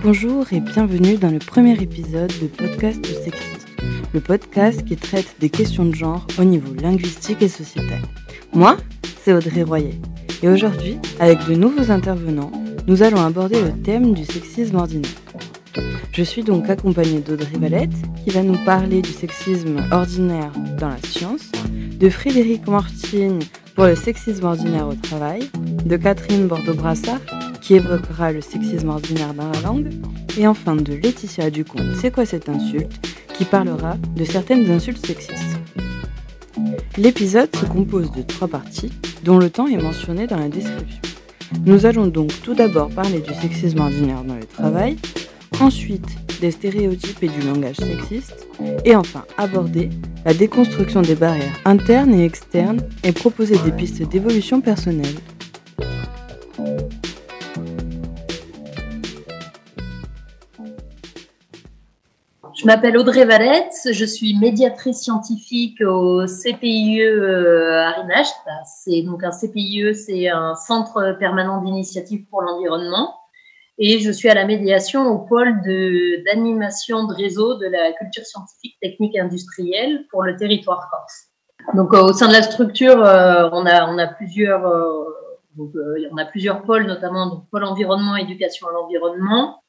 Bonjour et bienvenue dans le premier épisode de Podcast Sexiste, le podcast qui traite des questions de genre au niveau linguistique et sociétal. Moi, c'est Audrey Royer et aujourd'hui, avec de nouveaux intervenants, nous allons aborder le thème du sexisme ordinaire. Je suis donc accompagnée d'Audrey Valette qui va nous parler du sexisme ordinaire dans la science, de Frédéric Mortigne pour le sexisme ordinaire au travail, de Catherine Bordeaux-Brassard qui évoquera le sexisme ordinaire dans la langue, et enfin de Laetitia Ducomte, c'est quoi cette insulte, qui parlera de certaines insultes sexistes. L'épisode se compose de 3 parties, dont le temps est mentionné dans la description. Nous allons donc tout d'abord parler du sexisme ordinaire dans le travail, ensuite des stéréotypes et du langage sexiste, et enfin aborder la déconstruction des barrières internes et externes et proposer des pistes d'évolution personnelle. Je m'appelle Audrey Valette, je suis médiatrice scientifique au CPIE Arinage. C'est donc un CPIE, c'est un centre permanent d'initiative pour l'environnement. Et je suis à la médiation au pôle d'animation de réseau de la culture scientifique, technique et industrielle pour le territoire corse. Donc au sein de la structure, on a plusieurs pôles, notamment donc pôle environnement, éducation à l'environnement.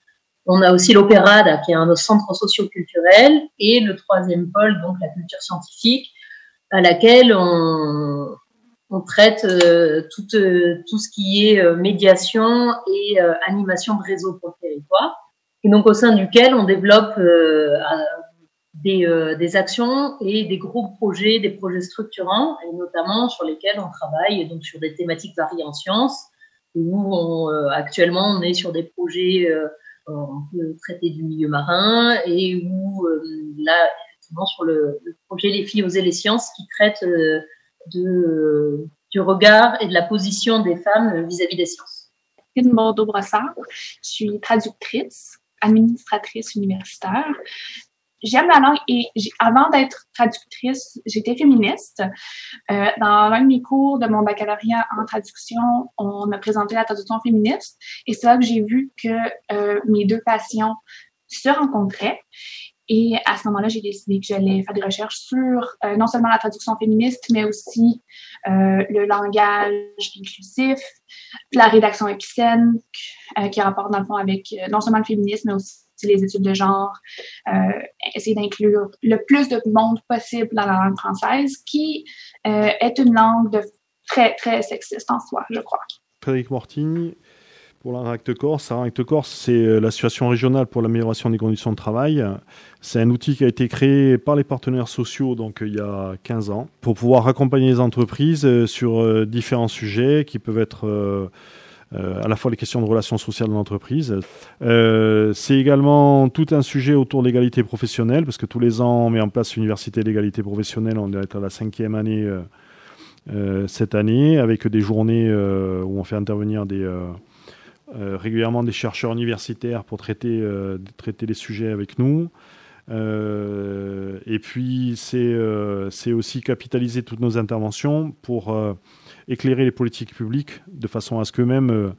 On a aussi l'Opéra, qui est un centre socio-culturel, et le 3e pôle, donc la culture scientifique, à laquelle on traite tout ce qui est médiation et animation de réseau pour le territoire, et donc au sein duquel on développe des actions et des gros projets, des projets structurants, et notamment sur lesquels on travaille donc sur des thématiques variées en sciences, où actuellement on est sur des projets on peut traiter du milieu marin, et où là effectivement sur le projet Les filles oser les sciences qui traite du regard et de la position des femmes vis-à-vis des sciences. Catherine Bordeaux-Brassard, je suis traductrice, administratrice universitaire. J'aime la langue et avant d'être traductrice, j'étais féministe. Dans l'un de mes cours de mon baccalauréat en traduction, on a présenté la traduction féministe et c'est là que j'ai vu que mes deux passions se rencontraient. Et à ce moment-là, j'ai décidé que j'allais faire des recherches sur non seulement la traduction féministe, mais aussi le langage inclusif, la rédaction épicène, qui rapporte dans le fond avec non seulement le féminisme, mais aussi les études de genre, essayer d'inclure le plus de monde possible dans la langue française, qui est une langue très, très sexiste en soi, je crois. Frédéric Mortigne, pour l'Aracte Corse. L'Aracte Corse, c'est l'association régionale pour l'amélioration des conditions de travail. C'est un outil qui a été créé par les partenaires sociaux donc, il y a 15 ans pour pouvoir accompagner les entreprises sur différents sujets qui peuvent être à la fois les questions de relations sociales dans l'entreprise. C'est également tout un sujet autour de l'égalité professionnelle, parce que tous les ans, on met en place l'université de l'égalité professionnelle. On doit être à la 5e année cette année, avec des journées où on fait intervenir régulièrement des chercheurs universitaires pour traiter les sujets avec nous. Et puis, c'est aussi capitaliser toutes nos interventions pour éclairer les politiques publiques de façon à ce qu'eux-mêmes,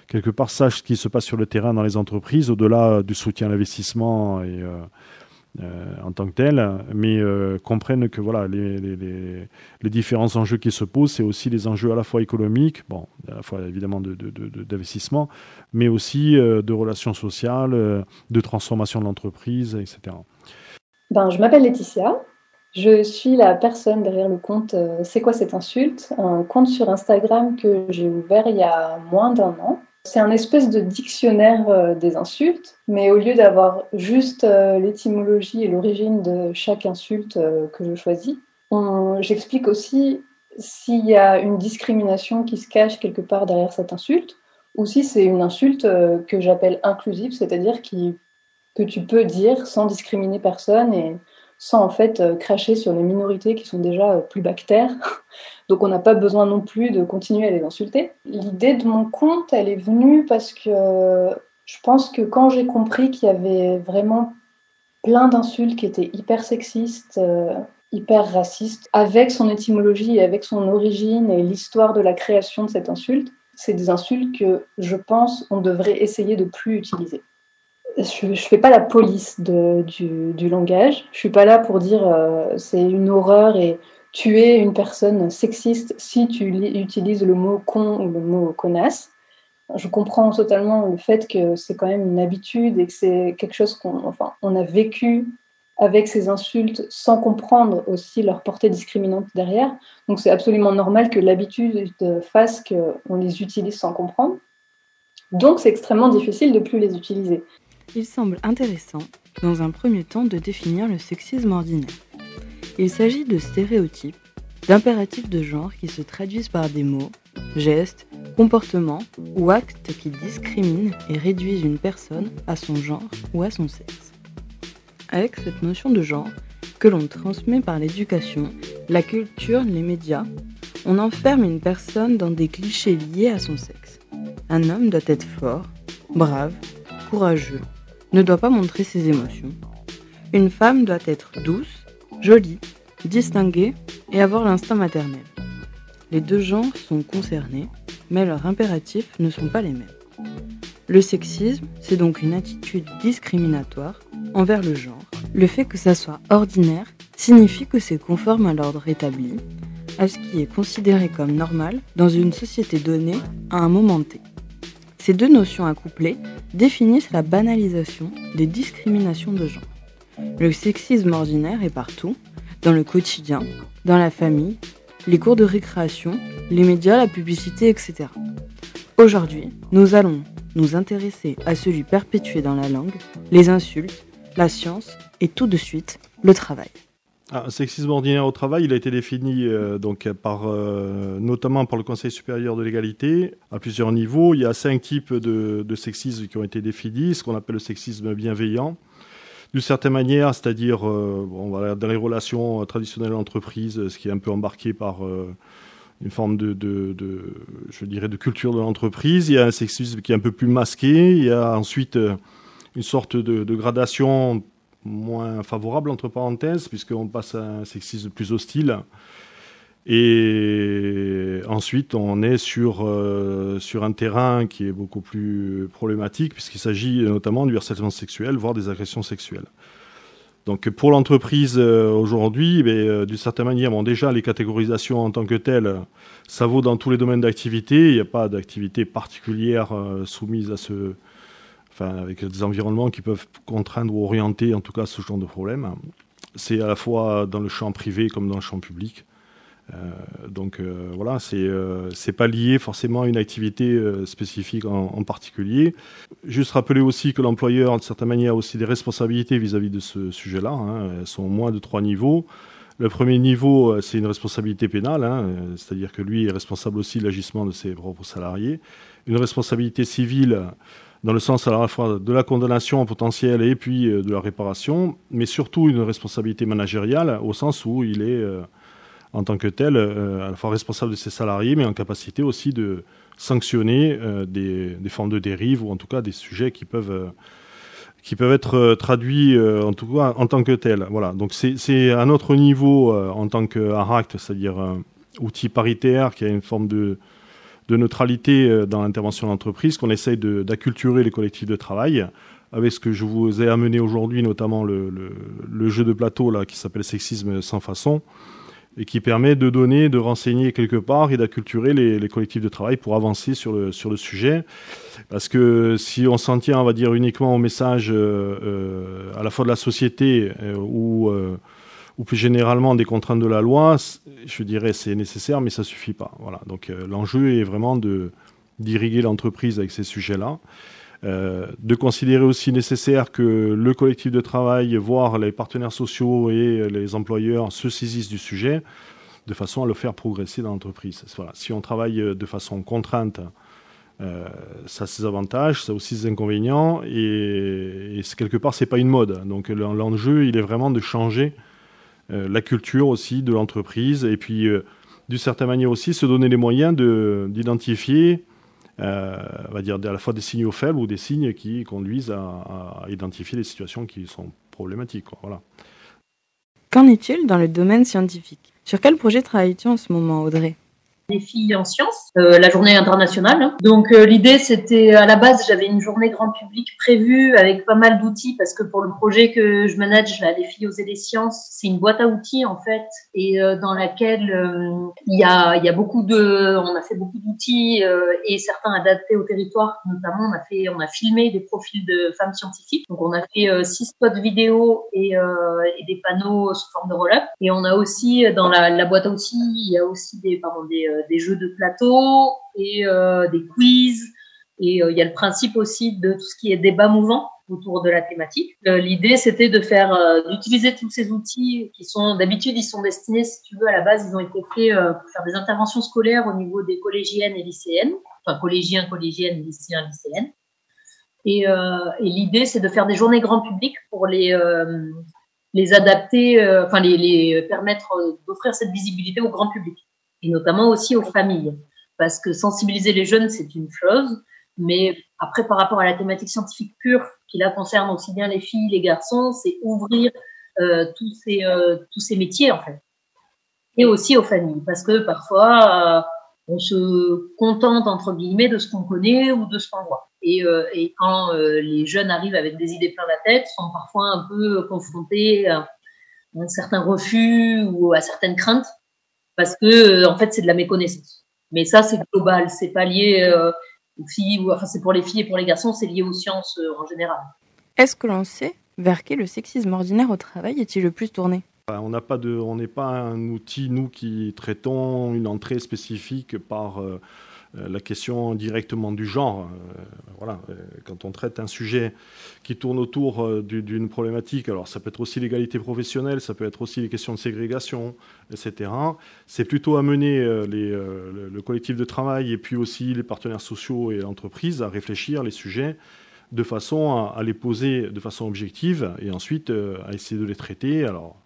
quelque part, sachent ce qui se passe sur le terrain dans les entreprises, au-delà du soutien à l'investissement et, en tant que tel, mais comprennent que voilà, les différents enjeux qui se posent, c'est aussi les enjeux à la fois économiques, bon, à la fois évidemment d'investissement, mais aussi de relations sociales, de transformation de l'entreprise, etc. Je m'appelle Laetitia. Je suis la personne derrière le compte C'est quoi cette insulte, un compte sur Instagram que j'ai ouvert il y a moins d'1 an. C'est un espèce de dictionnaire des insultes, mais au lieu d'avoir juste l'étymologie et l'origine de chaque insulte que je choisis, j'explique aussi s'il y a une discrimination qui se cache quelque part derrière cette insulte, ou si c'est une insulte que j'appelle inclusive, c'est-à-dire que tu peux dire sans discriminer personne et sans en fait cracher sur les minorités qui sont déjà plus bactères. Donc on n'a pas besoin non plus de continuer à les insulter. L'idée de mon compte, elle est venue parce que je pense que quand j'ai compris qu'il y avait vraiment plein d'insultes qui étaient hyper sexistes, hyper racistes, avec son étymologie et avec son origine et l'histoire de la création de cette insulte, c'est des insultes que je pense on devrait essayer de plus utiliser. je fais pas la police du langage. Je suis pas là pour dire c'est une horreur et tu es une personne sexiste si tu utilises le mot con ou le mot connasse. Je comprends totalement le fait que c'est quand même une habitude et que c'est quelque chose qu'on a vécu avec ces insultes sans comprendre aussi leur portée discriminante derrière. Donc c'est absolument normal que l'habitude fasse qu'on les utilise sans comprendre. Donc c'est extrêmement difficile de plus les utiliser. Il semble intéressant, dans un premier temps, de définir le sexisme ordinaire. Il s'agit de stéréotypes, d'impératifs de genre qui se traduisent par des mots, gestes, comportements ou actes qui discriminent et réduisent une personne à son genre ou à son sexe. Avec cette notion de genre, que l'on transmet par l'éducation, la culture, les médias, on enferme une personne dans des clichés liés à son sexe. Un homme doit être fort, brave, courageux, ne doit pas montrer ses émotions. Une femme doit être douce, jolie, distinguée et avoir l'instinct maternel. Les deux genres sont concernés, mais leurs impératifs ne sont pas les mêmes. Le sexisme, c'est donc une attitude discriminatoire envers le genre. Le fait que ça soit ordinaire signifie que c'est conforme à l'ordre établi, à ce qui est considéré comme normal dans une société donnée à un moment T. Ces deux notions accouplées définissent la banalisation des discriminations de genre. Le sexisme ordinaire est partout, dans le quotidien, dans la famille, les cours de récréation, les médias, la publicité, etc. Aujourd'hui, nous allons nous intéresser à celui perpétué dans la langue, les insultes, la science et tout de suite, le travail. Un sexisme ordinaire au travail, il a été défini notamment par le Conseil supérieur de l'égalité à plusieurs niveaux. Il y a 5 types de sexisme qui ont été définis, ce qu'on appelle le sexisme bienveillant. D'une certaine manière, c'est-à-dire dans les relations traditionnelles d'entreprise, ce qui est un peu embarqué par une forme de culture de l'entreprise. Il y a un sexisme qui est un peu plus masqué. Il y a ensuite une sorte de gradation moins favorable, entre parenthèses, puisqu'on passe à un sexisme plus hostile. Et ensuite, on est sur un terrain qui est beaucoup plus problématique, puisqu'il s'agit notamment du harcèlement sexuel, voire des agressions sexuelles. Donc pour l'entreprise aujourd'hui, d'une certaine manière, déjà les catégorisations en tant que telles, ça vaut dans tous les domaines d'activité. Il n'y a pas d'activité particulière soumise à avec des environnements qui peuvent contraindre ou orienter en tout cas ce genre de problème. C'est à la fois dans le champ privé comme dans le champ public. C'est pas lié forcément à une activité spécifique en particulier. Juste rappeler aussi que l'employeur, de certaine manière, a aussi des responsabilités vis-à-vis de ce sujet-là. Elles sont au moins de 3 niveaux. Le premier niveau, c'est une responsabilité pénale, c'est-à-dire que lui est responsable aussi de l'agissement de ses propres salariés. Une responsabilité civile, dans le sens à la fois de la condamnation potentielle et puis de la réparation, mais surtout une responsabilité managériale, au sens où il est en tant que tel, à la fois responsable de ses salariés, mais en capacité aussi de sanctionner des formes de dérive, ou en tout cas des sujets qui peuvent être traduits en tout cas en tant que tel. Voilà. Donc c'est un autre niveau en tant qu'ARACT, c'est-à-dire outil paritaire qui a une forme de neutralité dans l'intervention de l'entreprise, qu'on essaye d'acculturer les collectifs de travail, avec ce que je vous ai amené aujourd'hui, notamment le jeu de plateau là, qui s'appelle Sexisme sans façon, et qui permet de renseigner quelque part et d'acculturer les collectifs de travail pour avancer sur le sujet. Parce que si on s'en tient, on va dire, uniquement au message à la fois de la société ou plus généralement des contraintes de la loi, je dirais c'est nécessaire, mais ça suffit pas. Voilà. Donc l'enjeu est vraiment d'irriguer l'entreprise avec ces sujets-là. De considérer aussi nécessaire que le collectif de travail, voire les partenaires sociaux et les employeurs se saisissent du sujet de façon à le faire progresser dans l'entreprise. Voilà. Si on travaille de façon contrainte, ça a ses avantages, ça a aussi ses inconvénients, et quelque part, c'est pas une mode. Donc l'enjeu, il est vraiment de changer la culture aussi de l'entreprise, et puis d'une certaine manière aussi se donner les moyens d'identifier on va dire à la fois des signaux faibles ou des signes qui conduisent à identifier des situations qui sont problématiques. Voilà. Qu'en est-il dans le domaine scientifique ? Sur quel projet travailles-tu en ce moment, Audrey ? des filles en sciences, la journée internationale. Hein. Donc l'idée c'était, à la base j'avais une journée grand public prévue avec pas mal d'outils parce que pour le projet que je manage, là, les filles oser les sciences, c'est une boîte à outils en fait et dans laquelle il y a beaucoup on a fait beaucoup d'outils et certains adaptés au territoire. Notamment on a filmé des profils de femmes scientifiques. Donc on a fait 6 spots vidéo et des panneaux sous forme de roll-up. Et on a aussi dans la boîte à outils, il y a aussi des jeux de plateau et des quiz. Et il y a le principe aussi de tout ce qui est débat mouvant autour de la thématique. L'idée, c'était d'utiliser tous ces outils qui sont, d'habitude, ils sont destinés, si tu veux, à la base, ils ont été faits pour faire des interventions scolaires au niveau des collégiennes et lycéennes. Enfin, collégiens, collégiennes, lycéens, lycéennes. Et l'idée, c'est de faire des journées grand public pour les adapter, les permettre d'offrir cette visibilité au grand public et notamment aussi aux familles, parce que sensibiliser les jeunes c'est une chose, mais après par rapport à la thématique scientifique pure qui là concerne aussi bien les filles, les garçons, c'est ouvrir tous ces métiers en fait, et aussi aux familles, parce que parfois on se contente entre guillemets de ce qu'on connaît ou de ce qu'on voit. Et quand les jeunes arrivent avec des idées plein la tête, sont parfois un peu confrontés à un certain refus ou à certaines craintes, parce que en fait c'est de la méconnaissance. Mais ça c'est global, c'est pas lié aux filles, c'est pour les filles et pour les garçons, c'est lié aux sciences en général. Est-ce que l'on sait vers qui le sexisme ordinaire au travail est-il le plus tourné ? On n'est pas un outil, nous, qui traitons une entrée spécifique par la question directement du genre. Quand on traite un sujet qui tourne autour d'une problématique, alors ça peut être aussi l'égalité professionnelle, ça peut être aussi les questions de ségrégation, etc. C'est plutôt amener le collectif de travail et puis aussi les partenaires sociaux et l'entreprise à réfléchir les sujets de façon à les poser de façon objective et ensuite à essayer de les traiter. Alors,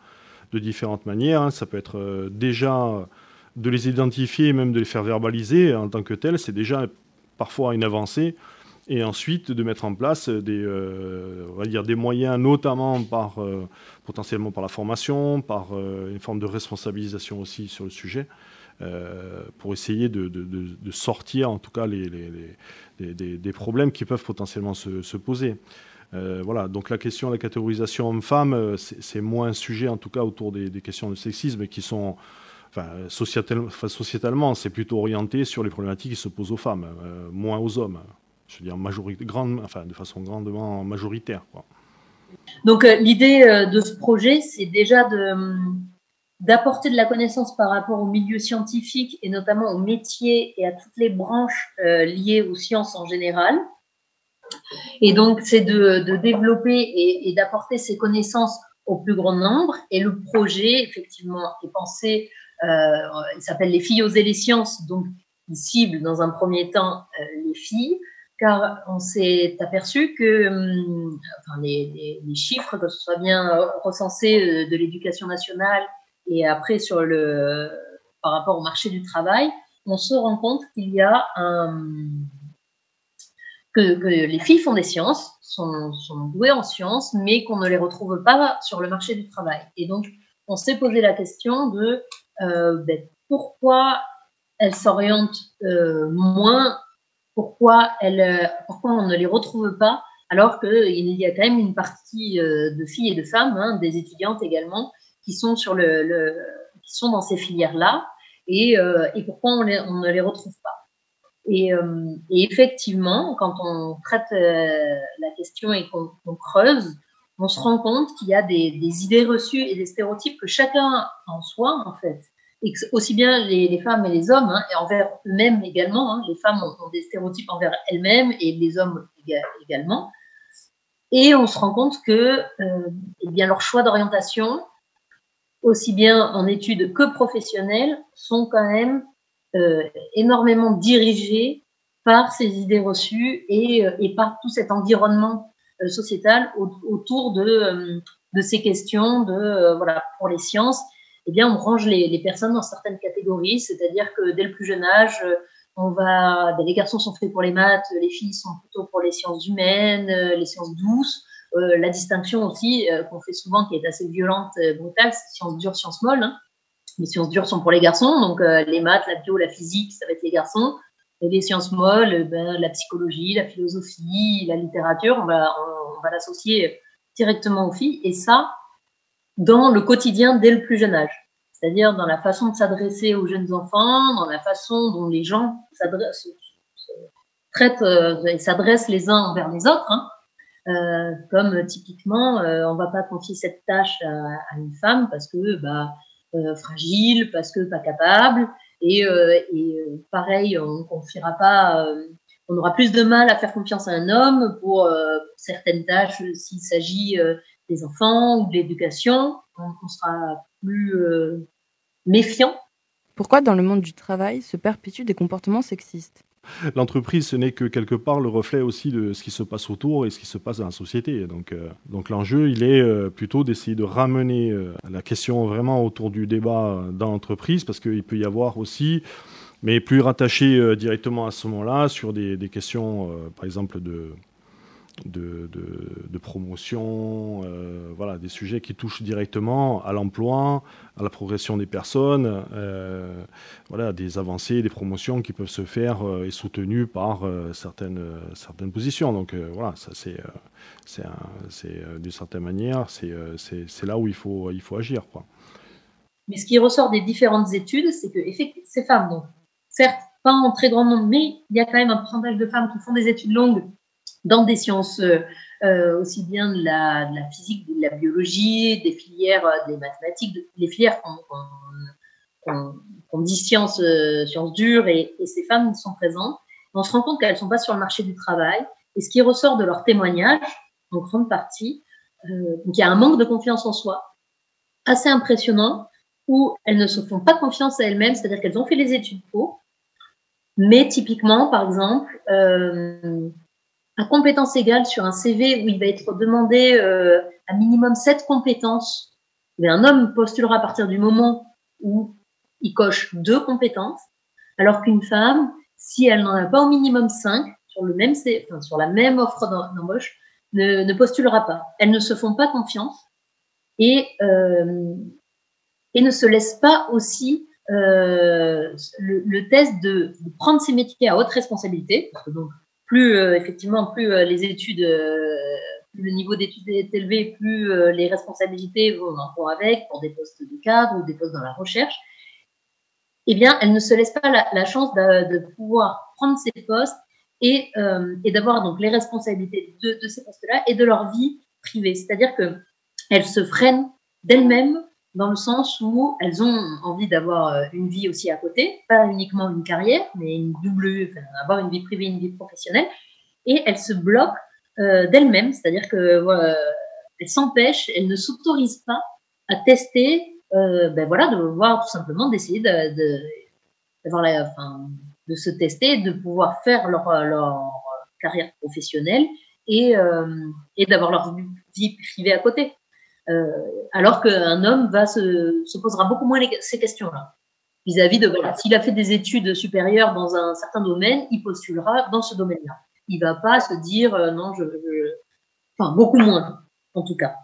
de différentes manières. Hein. Ça peut être déjà de les identifier et même de les faire verbaliser en tant que tels. C'est déjà parfois une avancée. Et ensuite, de mettre en place des moyens, notamment potentiellement par la formation, par une forme de responsabilisation aussi sur le sujet, pour essayer de sortir en tout cas des problèmes qui peuvent potentiellement se poser. Donc la question de la catégorisation homme-femme, c'est moins un sujet, en tout cas, autour des questions de sexisme qui sont, sociétalement, c'est plutôt orienté sur les problématiques qui se posent aux femmes, moins aux hommes. Je veux dire, de façon grandement majoritaire, quoi. Donc l'idée de ce projet, c'est déjà d'apporter de la connaissance par rapport au milieu scientifique et notamment aux métiers et à toutes les branches liées aux sciences en général. Et donc, c'est de développer et d'apporter ces connaissances au plus grand nombre. Et le projet, effectivement, est pensé, il s'appelle Les filles oser les sciences. Donc, il cible dans un premier temps les filles, car on s'est aperçu que les chiffres, que ce soit bien recensés de l'éducation nationale et après par rapport au marché du travail, on se rend compte qu'il y a que les filles font des sciences, sont douées en sciences, mais qu'on ne les retrouve pas sur le marché du travail. Et donc, on s'est posé la question de pourquoi elles s'orientent moins, pourquoi on ne les retrouve pas, alors qu'il y a quand même une partie de filles et de femmes, des étudiantes également, qui sont qui sont dans ces filières-là, et pourquoi on ne les retrouve pas. Et effectivement, quand on traite la question et qu'on creuse, on se rend compte qu'il y a des idées reçues et des stéréotypes que chacun en soi, en fait, et que aussi bien les femmes et les hommes, et envers eux-mêmes également, les femmes ont des stéréotypes envers elles-mêmes et les hommes également. Et on se rend compte que leur choix d'orientation, aussi bien en études que professionnelles, sont quand même énormément dirigés par ces idées reçues et par tout cet environnement sociétal autour de ces questions pour les sciences. Eh bien, on range les personnes dans certaines catégories, c'est-à-dire que dès le plus jeune âge, les garçons sont faits pour les maths, les filles sont plutôt pour les sciences humaines, les sciences douces. La distinction aussi qu'on fait souvent, qui est assez violente, brutale, c'est sciences dures, sciences molles. Les sciences dures sont pour les garçons, donc les maths, la bio, la physique, ça va être les garçons. Et les sciences molles, la psychologie, la philosophie, la littérature, on va l'associer directement aux filles. Et ça, dans le quotidien dès le plus jeune âge. C'est-à-dire dans la façon de s'adresser aux jeunes enfants, dans la façon dont les gens s'adressent les uns envers les autres. Comme typiquement, on va pas confier cette tâche à une femme parce que fragile, parce que pas capable. Et pareil, on confiera pas. On aura plus de mal à faire confiance à un homme pour certaines tâches s'il s'agit des enfants ou de l'éducation. On sera plus méfiant. Pourquoi dans le monde du travail se perpétuent des comportements sexistes ? L'entreprise, ce n'est que quelque part le reflet aussi de ce qui se passe autour et ce qui se passe dans la société. Donc l'enjeu, il est plutôt d'essayer de ramener la question vraiment autour du débat dans l'entreprise, parce qu'il peut y avoir aussi, mais plus rattaché directement à ce moment-là, sur des questions, par exemple, de promotion, voilà, des sujets qui touchent directement à l'emploi, à la progression des personnes, voilà, des avancées, des promotions qui peuvent se faire et soutenues par certaines positions. Donc voilà, ça c'est d'une certaine manière, c'est là où il faut agir, quoi. Mais ce qui ressort des différentes études, c'est que effectivement, ces femmes, donc, certes, pas en très grand nombre, mais il y a quand même un pourcentage de femmes qui font des études longues dans des sciences aussi bien de la physique, de la biologie, des filières des mathématiques, les filières qu'on dit sciences dures, et ces femmes sont présentes. On se rend compte qu'elles ne sont pas sur le marché du travail. Et ce qui ressort de leur témoignage, en grande partie, donc il y a un manque de confiance en soi assez impressionnant, où elles ne se font pas confiance à elles-mêmes, c'est-à-dire qu'elles ont fait les études pro, mais typiquement, par exemple, à compétences égales sur un CV où il va être demandé à minimum 7 compétences, mais un homme postulera à partir du moment où il coche 2 compétences, alors qu'une femme, si elle n'en a pas au minimum 5 sur sur la même offre d'embauche, ne postulera pas. Elles ne se font pas confiance et ne se laissent pas aussi le test de prendre ces métiers à haute responsabilité, parce que donc plus les études, plus le niveau d'études est élevé, plus les responsabilités vont avec pour des postes de cadre ou des postes dans la recherche. Eh bien, elles ne se laissent pas la chance de pouvoir prendre ces postes et d'avoir donc les responsabilités de ces postes-là et de leur vie privée. C'est-à-dire que elles se freinent d'elles-mêmes dans le sens où elles ont envie d'avoir une vie aussi à côté, pas uniquement une carrière, mais avoir une vie privée, une vie professionnelle, et elles se bloquent d'elles-mêmes, c'est-à-dire que elles s'empêchent, elles ne s'autorisent pas à tester, de voir tout simplement d'essayer de se tester, de pouvoir faire leur carrière professionnelle et d'avoir leur vie privée à côté. Alors qu'un homme se posera beaucoup moins ces questions-là. Vis-à-vis de, s'il a fait des études supérieures dans un certain domaine, il postulera dans ce domaine-là. Il va pas se dire, non, beaucoup moins, en tout cas.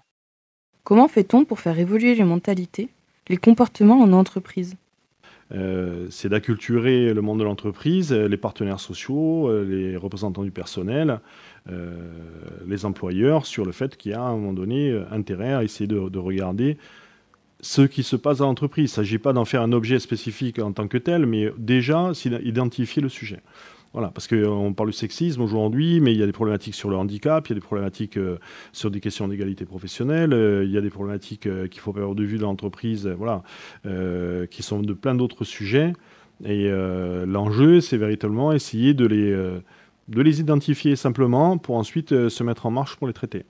Comment fait-on pour faire évoluer les mentalités, les comportements en entreprise ? C'est d'acculturer le monde de l'entreprise, les partenaires sociaux, les représentants du personnel, les employeurs, sur le fait qu'il y a à un moment donné intérêt à essayer de regarder ce qui se passe dans l'entreprise. Il ne s'agit pas d'en faire un objet spécifique en tant que tel, mais déjà identifier le sujet. Voilà, parce qu'on parle du sexisme aujourd'hui, mais il y a des problématiques sur le handicap, il y a des problématiques sur des questions d'égalité professionnelle, il y a des problématiques qu'il faut perdre de vue dans l'entreprise, qui sont de plein d'autres sujets. Et l'enjeu, c'est véritablement essayer de les identifier simplement pour ensuite se mettre en marche pour les traiter.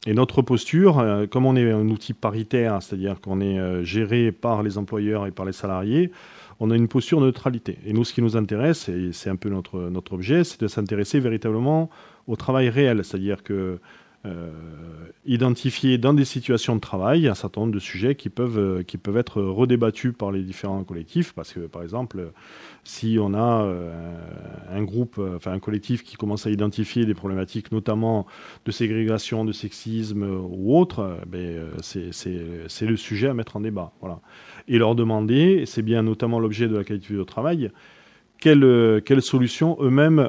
Et notre posture, comme on est un outil paritaire, c'est-à-dire qu'on est géré par les employeurs et par les salariés, on a une posture de neutralité. Et nous, ce qui nous intéresse, et c'est un peu notre objet, c'est de s'intéresser véritablement au travail réel. C'est-à-dire que identifier dans des situations de travail un certain nombre de sujets qui peuvent être redébattus par les différents collectifs, parce que par exemple, si on a un collectif qui commence à identifier des problématiques notamment de ségrégation, de sexisme ou autre, c'est le sujet à mettre en débat. Voilà. Et leur demander, c'est bien notamment l'objet de la qualité de travail, quelles solutions eux-mêmes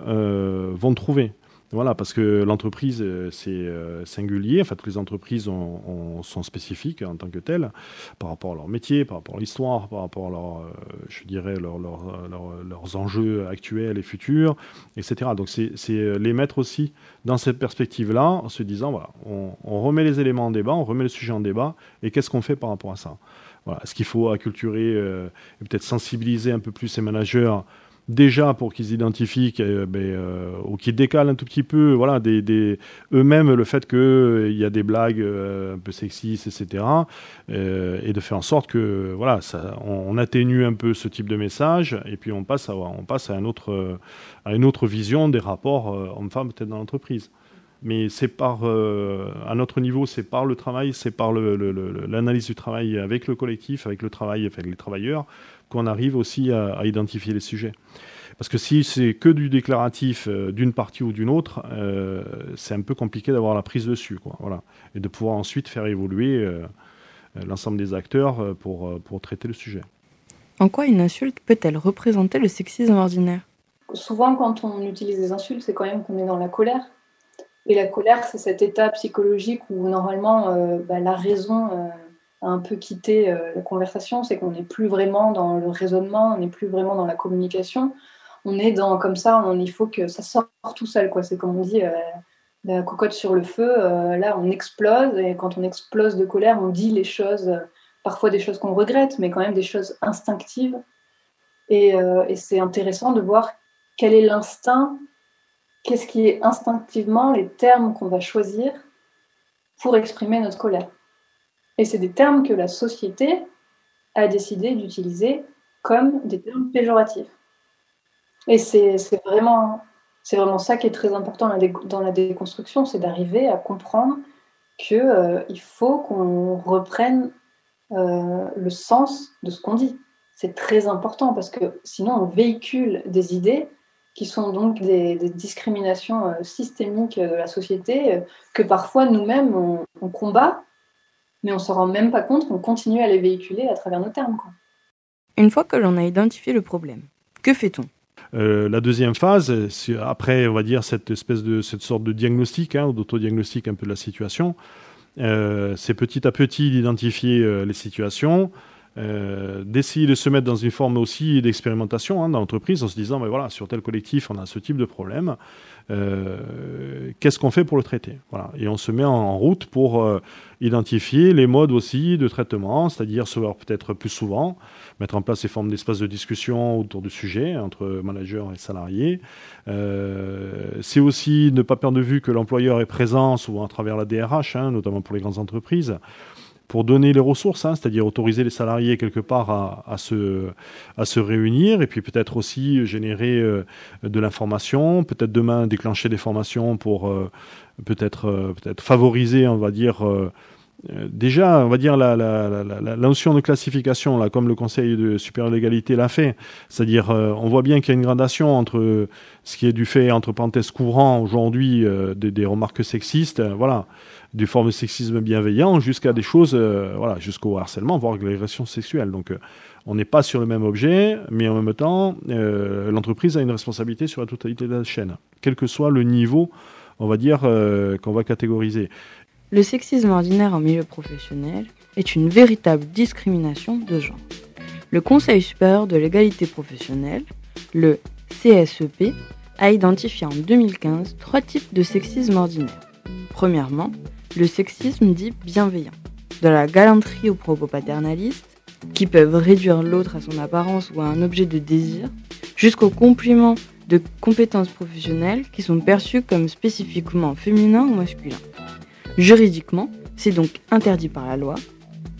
vont trouver. Voilà, parce que l'entreprise, c'est singulier. En fait, toutes les entreprises sont spécifiques en tant que telles, par rapport à leur métier, par rapport à l'histoire, par rapport à leurs enjeux actuels et futurs, etc. Donc, c'est les mettre aussi dans cette perspective-là, en se disant, voilà, on remet les éléments en débat, on remet le sujet en débat, et qu'est-ce qu'on fait par rapport à ça ? Voilà. Est-ce qu'il faut acculturer et peut-être sensibiliser un peu plus ces managers déjà pour qu'ils identifient ou qu'ils décalent un tout petit peu eux-mêmes le fait qu'il y a des blagues un peu sexistes, etc. Et de faire en sorte que on atténue un peu ce type de message et puis on passe à une autre vision des rapports hommes-femmes peut-être dans l'entreprise. Mais c'est à notre niveau, c'est par le travail, c'est par l'analyse du travail avec le collectif, avec le travail, avec les travailleurs, qu'on arrive aussi à identifier les sujets. Parce que si c'est que du déclaratif d'une partie ou d'une autre, c'est un peu compliqué d'avoir la prise dessus, quoi. Voilà. Et de pouvoir ensuite faire évoluer l'ensemble des acteurs pour traiter le sujet. En quoi une insulte peut-elle représenter le sexisme ordinaire ? Souvent, quand on utilise des insultes, c'est quand même qu'on est dans la colère. Et la colère, c'est cet état psychologique où normalement la raison a un peu quitté la conversation, c'est qu'on n'est plus vraiment dans le raisonnement, on n'est plus vraiment dans la communication. On est comme ça, il faut que ça sorte tout seul, quoi. C'est comme on dit, la cocotte sur le feu, là on explose, et quand on explose de colère, on dit les choses, parfois des choses qu'on regrette, mais quand même des choses instinctives. Et c'est intéressant de voir quel est l'instinct, qu'est-ce qui est instinctivement les termes qu'on va choisir pour exprimer notre colère. Et c'est des termes que la société a décidé d'utiliser comme des termes péjoratifs. Et c'est vraiment ça qui est très important dans la déconstruction, c'est d'arriver à comprendre qu'il faut qu'on reprenne le sens de ce qu'on dit. C'est très important parce que sinon on véhicule des idées qui sont donc des discriminations systémiques de la société que parfois nous-mêmes on combat, mais on ne s'en rend même pas compte qu'on continue à les véhiculer à travers nos termes, quoi. Une fois que l'on a identifié le problème, que fait-on ? La deuxième phase, c'est après, on va dire, cette sorte de diagnostic, d'autodiagnostic un peu de la situation, c'est petit à petit d'identifier les situations, d'essayer de se mettre dans une forme aussi d'expérimentation dans l'entreprise en se disant, voilà, sur tel collectif, on a ce type de problème, qu'est-ce qu'on fait pour le traiter ? Voilà. Et on se met en route pour identifier les modes aussi de traitement, c'est-à-dire se voir peut-être plus souvent, mettre en place des formes d'espaces de discussion autour du sujet entre managers et salariés. C'est aussi ne pas perdre de vue que l'employeur est présent, souvent à travers la DRH, notamment pour les grandes entreprises, pour donner les ressources, c'est-à-dire autoriser les salariés quelque part à se réunir, et puis peut-être aussi générer de l'information, peut-être demain déclencher des formations pour peut-être favoriser, on va dire, déjà, on va dire la notion de classification, là, comme le Conseil supérieur de l'égalité l'a fait, c'est-à-dire on voit bien qu'il y a une gradation entre ce qui est du fait, entre parenthèses, courant aujourd'hui, des remarques sexistes, voilà, des formes de sexisme bienveillant, jusqu'à des choses, jusqu'au harcèlement, voire l'agression sexuelle. Donc on n'est pas sur le même objet, mais en même temps, l'entreprise a une responsabilité sur la totalité de la chaîne, quel que soit le niveau, on va dire, qu'on va catégoriser. Le sexisme ordinaire en milieu professionnel est une véritable discrimination de genre. Le Conseil supérieur de l'égalité professionnelle, le CSEP, a identifié en 2015 3 types de sexisme ordinaire. Premièrement, le sexisme dit bienveillant, de la galanterie aux propos paternalistes, qui peuvent réduire l'autre à son apparence ou à un objet de désir, jusqu'aux compliments de compétences professionnelles qui sont perçus comme spécifiquement féminins ou masculins. Juridiquement, c'est donc interdit par la loi.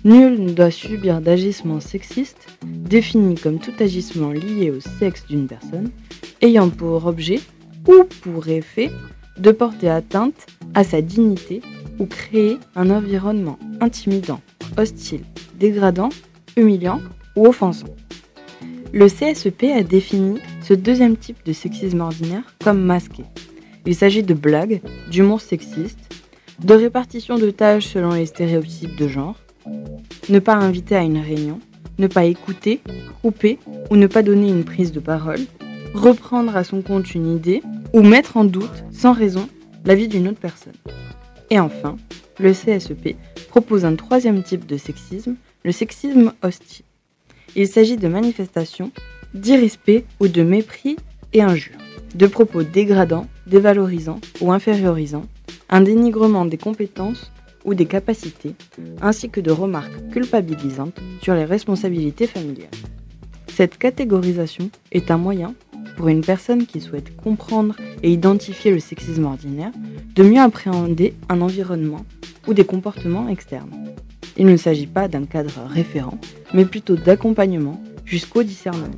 Nul ne doit subir d'agissements sexistes, définis comme tout agissement lié au sexe d'une personne, ayant pour objet ou pour effet de porter atteinte à sa dignité ou créer un environnement intimidant, hostile, dégradant, humiliant ou offensant. Le CSEP a défini ce deuxième type de sexisme ordinaire comme masqué. Il s'agit de blagues, d'humour sexiste, de répartition de tâches selon les stéréotypes de genre, ne pas inviter à une réunion, ne pas écouter, couper ou ne pas donner une prise de parole, reprendre à son compte une idée ou mettre en doute, sans raison, l'avis d'une autre personne. Et enfin, le CSEP propose un troisième type de sexisme, le sexisme hostile. Il s'agit de manifestations d'irrespect ou de mépris et injures, de propos dégradants, dévalorisants ou infériorisants, un dénigrement des compétences ou des capacités, ainsi que de remarques culpabilisantes sur les responsabilités familiales. Cette catégorisation est un moyen, pour une personne qui souhaite comprendre et identifier le sexisme ordinaire, de mieux appréhender un environnement ou des comportements externes. Il ne s'agit pas d'un cadre référent, mais plutôt d'accompagnement jusqu'au discernement.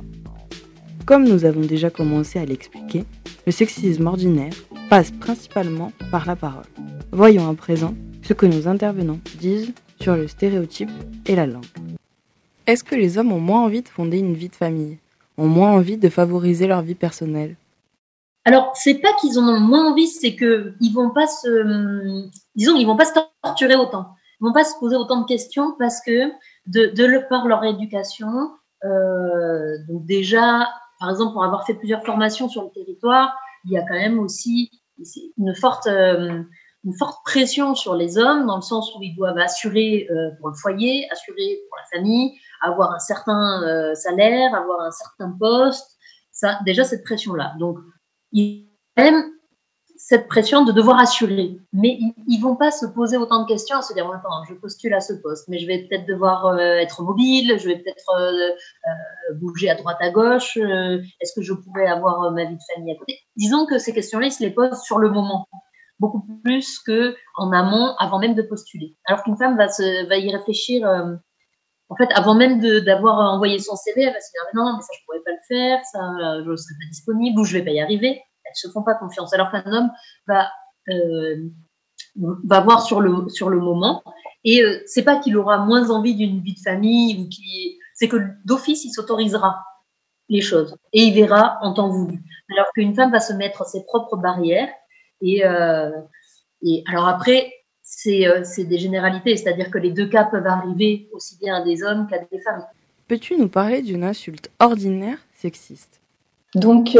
Comme nous avons déjà commencé à l'expliquer, le sexisme ordinaire passe principalement par la parole. Voyons à présent ce que nos intervenants disent sur le stéréotype et la langue. Est-ce que les hommes ont moins envie de fonder une vie de famille, ont moins envie de favoriser leur vie personnelle? Alors, c'est pas qu'ils en ont moins envie, c'est que ils vont pas ils vont pas se torturer autant. Ils vont pas se poser autant de questions parce que par leur éducation, donc déjà, par exemple, pour avoir fait plusieurs formations sur le territoire, il y a quand même aussi une forte pression sur les hommes, dans le sens où ils doivent assurer pour le foyer, assurer pour la famille, avoir un certain salaire, avoir un certain poste. Ça, déjà, cette pression-là. Donc, ils ont quand même cette pression de devoir assurer. Mais ils vont pas se poser autant de questions, à se dire, attends, je postule à ce poste, mais je vais peut-être devoir être mobile, je vais peut-être bouger à droite, à gauche, est-ce que je pourrais avoir ma vie de famille à côté? Disons que ces questions-là, ils se les posent sur le moment, beaucoup plus qu'en amont, avant même de postuler. Alors qu'une femme va y réfléchir, en fait, avant même d'avoir envoyé son CV, elle va se dire, non, mais ça, je pourrais pas le faire, ça, je ne serai pas disponible, ou je vais pas y arriver. Elles se font pas confiance. Alors qu'un homme va voir sur le moment, et c'est pas qu'il aura moins envie d'une vie de famille, c'est que d'office, il s'autorisera les choses, et il verra en temps voulu. Alors qu'une femme va se mettre ses propres barrières, et alors après, c'est des généralités, c'est-à-dire que les deux cas peuvent arriver aussi bien à des hommes qu'à des femmes. Peux-tu nous parler d'une insulte ordinaire sexiste? Donc,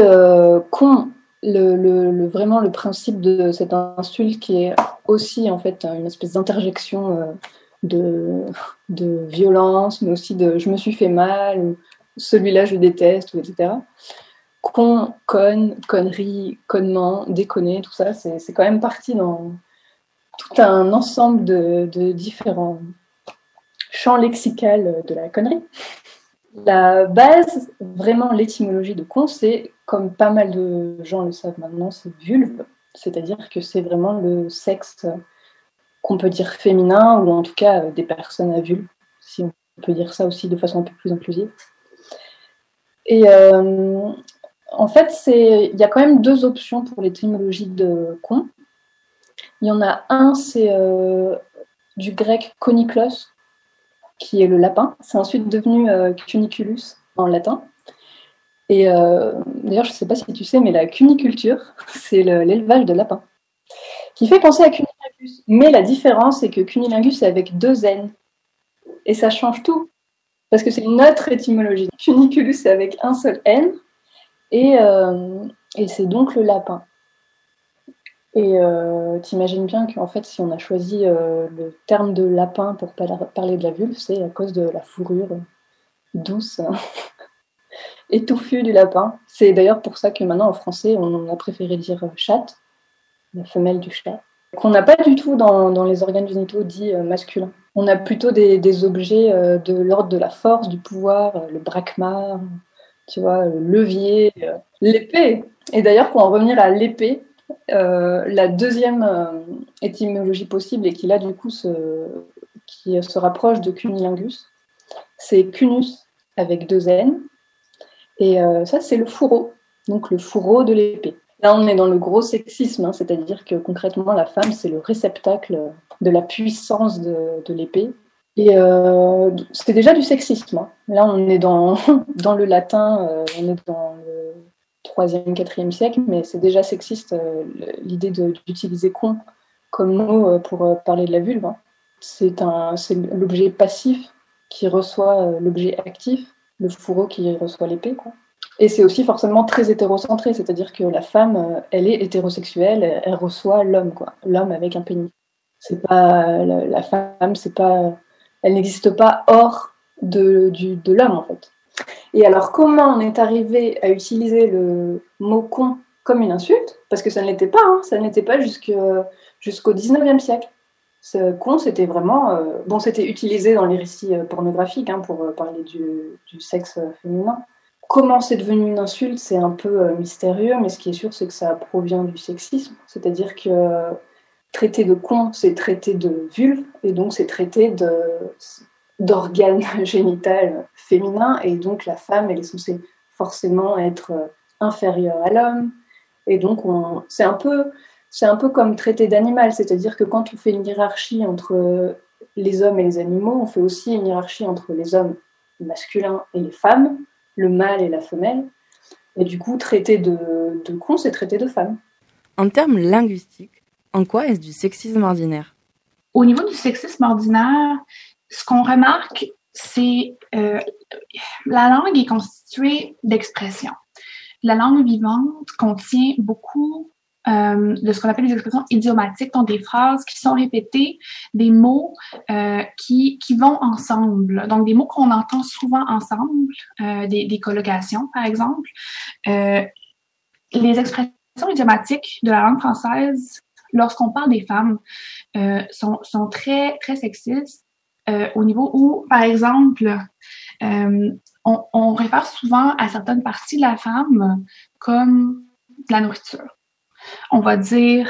vraiment le principe de cette insulte qui est aussi en fait une espèce d'interjection de violence, mais aussi de je me suis fait mal, ou celui-là je déteste, etc. Con, conne, connerie, connement, déconner, tout ça, c'est quand même parti dans tout un ensemble de différents champs lexicaux de la connerie. La base, vraiment l'étymologie de con, c'est, comme pas mal de gens le savent maintenant, c'est vulve, c'est-à-dire que c'est vraiment le sexe qu'on peut dire féminin, ou en tout cas des personnes à vulve, si on peut dire ça aussi de façon un peu plus inclusive. Et en fait, il y a quand même deux options pour l'étymologie de con. Il y en a un, c'est du grec koniklos, qui est le lapin. C'est ensuite devenu cuniculus en latin. Et d'ailleurs, je ne sais pas si tu sais, mais la cuniculture, c'est l'élevage de lapins, qui fait penser à cunilingus. Mais la différence, c'est que cunilingus, c'est avec 2 N. Et ça change tout, parce que c'est une autre étymologie. Cuniculus, c'est avec un seul N, et c'est donc le lapin. Et t'imagines bien qu'en fait, si on a choisi le terme de lapin pour parler de la vulve, c'est à cause de la fourrure douce et touffue du lapin. C'est d'ailleurs pour ça que maintenant, en français, on a préféré dire chatte, la femelle du chat, qu'on n'a pas du tout dans les organes génitaux dits masculins. On a plutôt des objets de l'ordre de la force, du pouvoir, le brakmar, tu vois, le levier, l'épée. Et d'ailleurs, pour en revenir à l'épée, la deuxième étymologie possible, et qui là du coup qui se rapproche de cunilingus, c'est cunus avec 2 N, et ça c'est le fourreau, donc le fourreau de l'épée. Là, on est dans le gros sexisme, hein, c'est-à-dire que concrètement, la femme, c'est le réceptacle de la puissance de l'épée. Et c'est déjà du sexisme. Hein. Là, on est dans le latin, on est dans le 3e, 4e siècle, mais c'est déjà sexiste l'idée d'utiliser con comme mot pour parler de la vulve. Hein. C'est l'objet passif qui reçoit l'objet actif, le fourreau qui reçoit l'épée, quoi. Et c'est aussi forcément très hétérocentré, c'est-à-dire que la femme, elle est hétérosexuelle, elle reçoit l'homme, quoi, l'homme avec un pénis. C'est pas la femme, c'est pas, elle n'existe pas hors de l'homme en fait. Et alors comment on est arrivé à utiliser le mot con comme une insulte? Parce que ça ne l'était pas, hein, ça n'était pas jusqu'au 19e siècle. Ce con, c'était vraiment, c'était utilisé dans les récits pornographiques hein, pour parler du sexe féminin. Comment c'est devenu une insulte, c'est un peu mystérieux, mais ce qui est sûr, c'est que ça provient du sexisme. C'est-à-dire que traiter de con, c'est traiter de vulve, et donc c'est traiter d'organes génital féminin, et donc la femme, elle est censée forcément être inférieure à l'homme. Et donc, c'est un peu comme traiter d'animal, c'est-à-dire que quand on fait une hiérarchie entre les hommes et les animaux, on fait aussi une hiérarchie entre les hommes masculins et les femmes, le mâle et la femelle. Et du coup, traiter de con, c'est traiter de femme. En termes linguistiques, en quoi est-ce du sexisme ordinaire? Au niveau du sexisme ordinaire, ce qu'on remarque, c'est la langue est constituée d'expressions. La langue vivante contient beaucoup de ce qu'on appelle des expressions idiomatiques, donc des phrases qui sont répétées, des mots qui vont ensemble. Donc, des mots qu'on entend souvent ensemble, des collocations, par exemple. Les expressions idiomatiques de la langue française, lorsqu'on parle des femmes, sont très, très sexistes au niveau où, par exemple, on réfère souvent à certaines parties de la femme comme de la nourriture. On va dire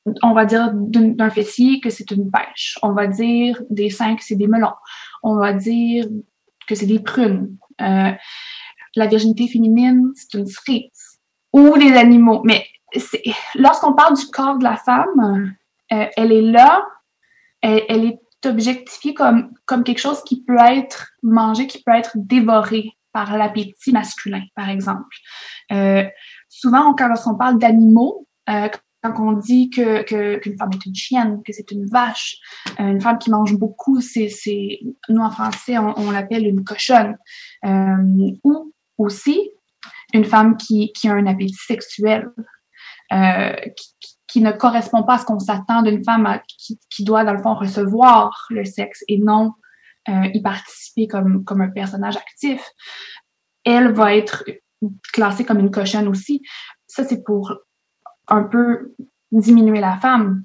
d'un fessier que c'est une pêche. On va dire des seins que c'est des melons. On va dire que c'est des prunes. La virginité féminine, c'est une cerise. Ou les animaux. Mais lorsqu'on parle du corps de la femme, elle est là, elle est objectifiée comme quelque chose qui peut être mangé, qui peut être dévoré par l'appétit masculin, par exemple. Souvent, lorsqu'on parle d'animaux, quand on dit qu'une femme est une chienne, que c'est une vache, une femme qui mange beaucoup, nous en français, on l'appelle une cochonne. Ou aussi une femme qui a un appétit sexuel, qui ne correspond pas à ce qu'on s'attend d'une femme qui doit, dans le fond, recevoir le sexe et non y participer comme un personnage actif. Elle va être classée comme une cochonne aussi. Ça, c'est pour un peu diminuer la femme.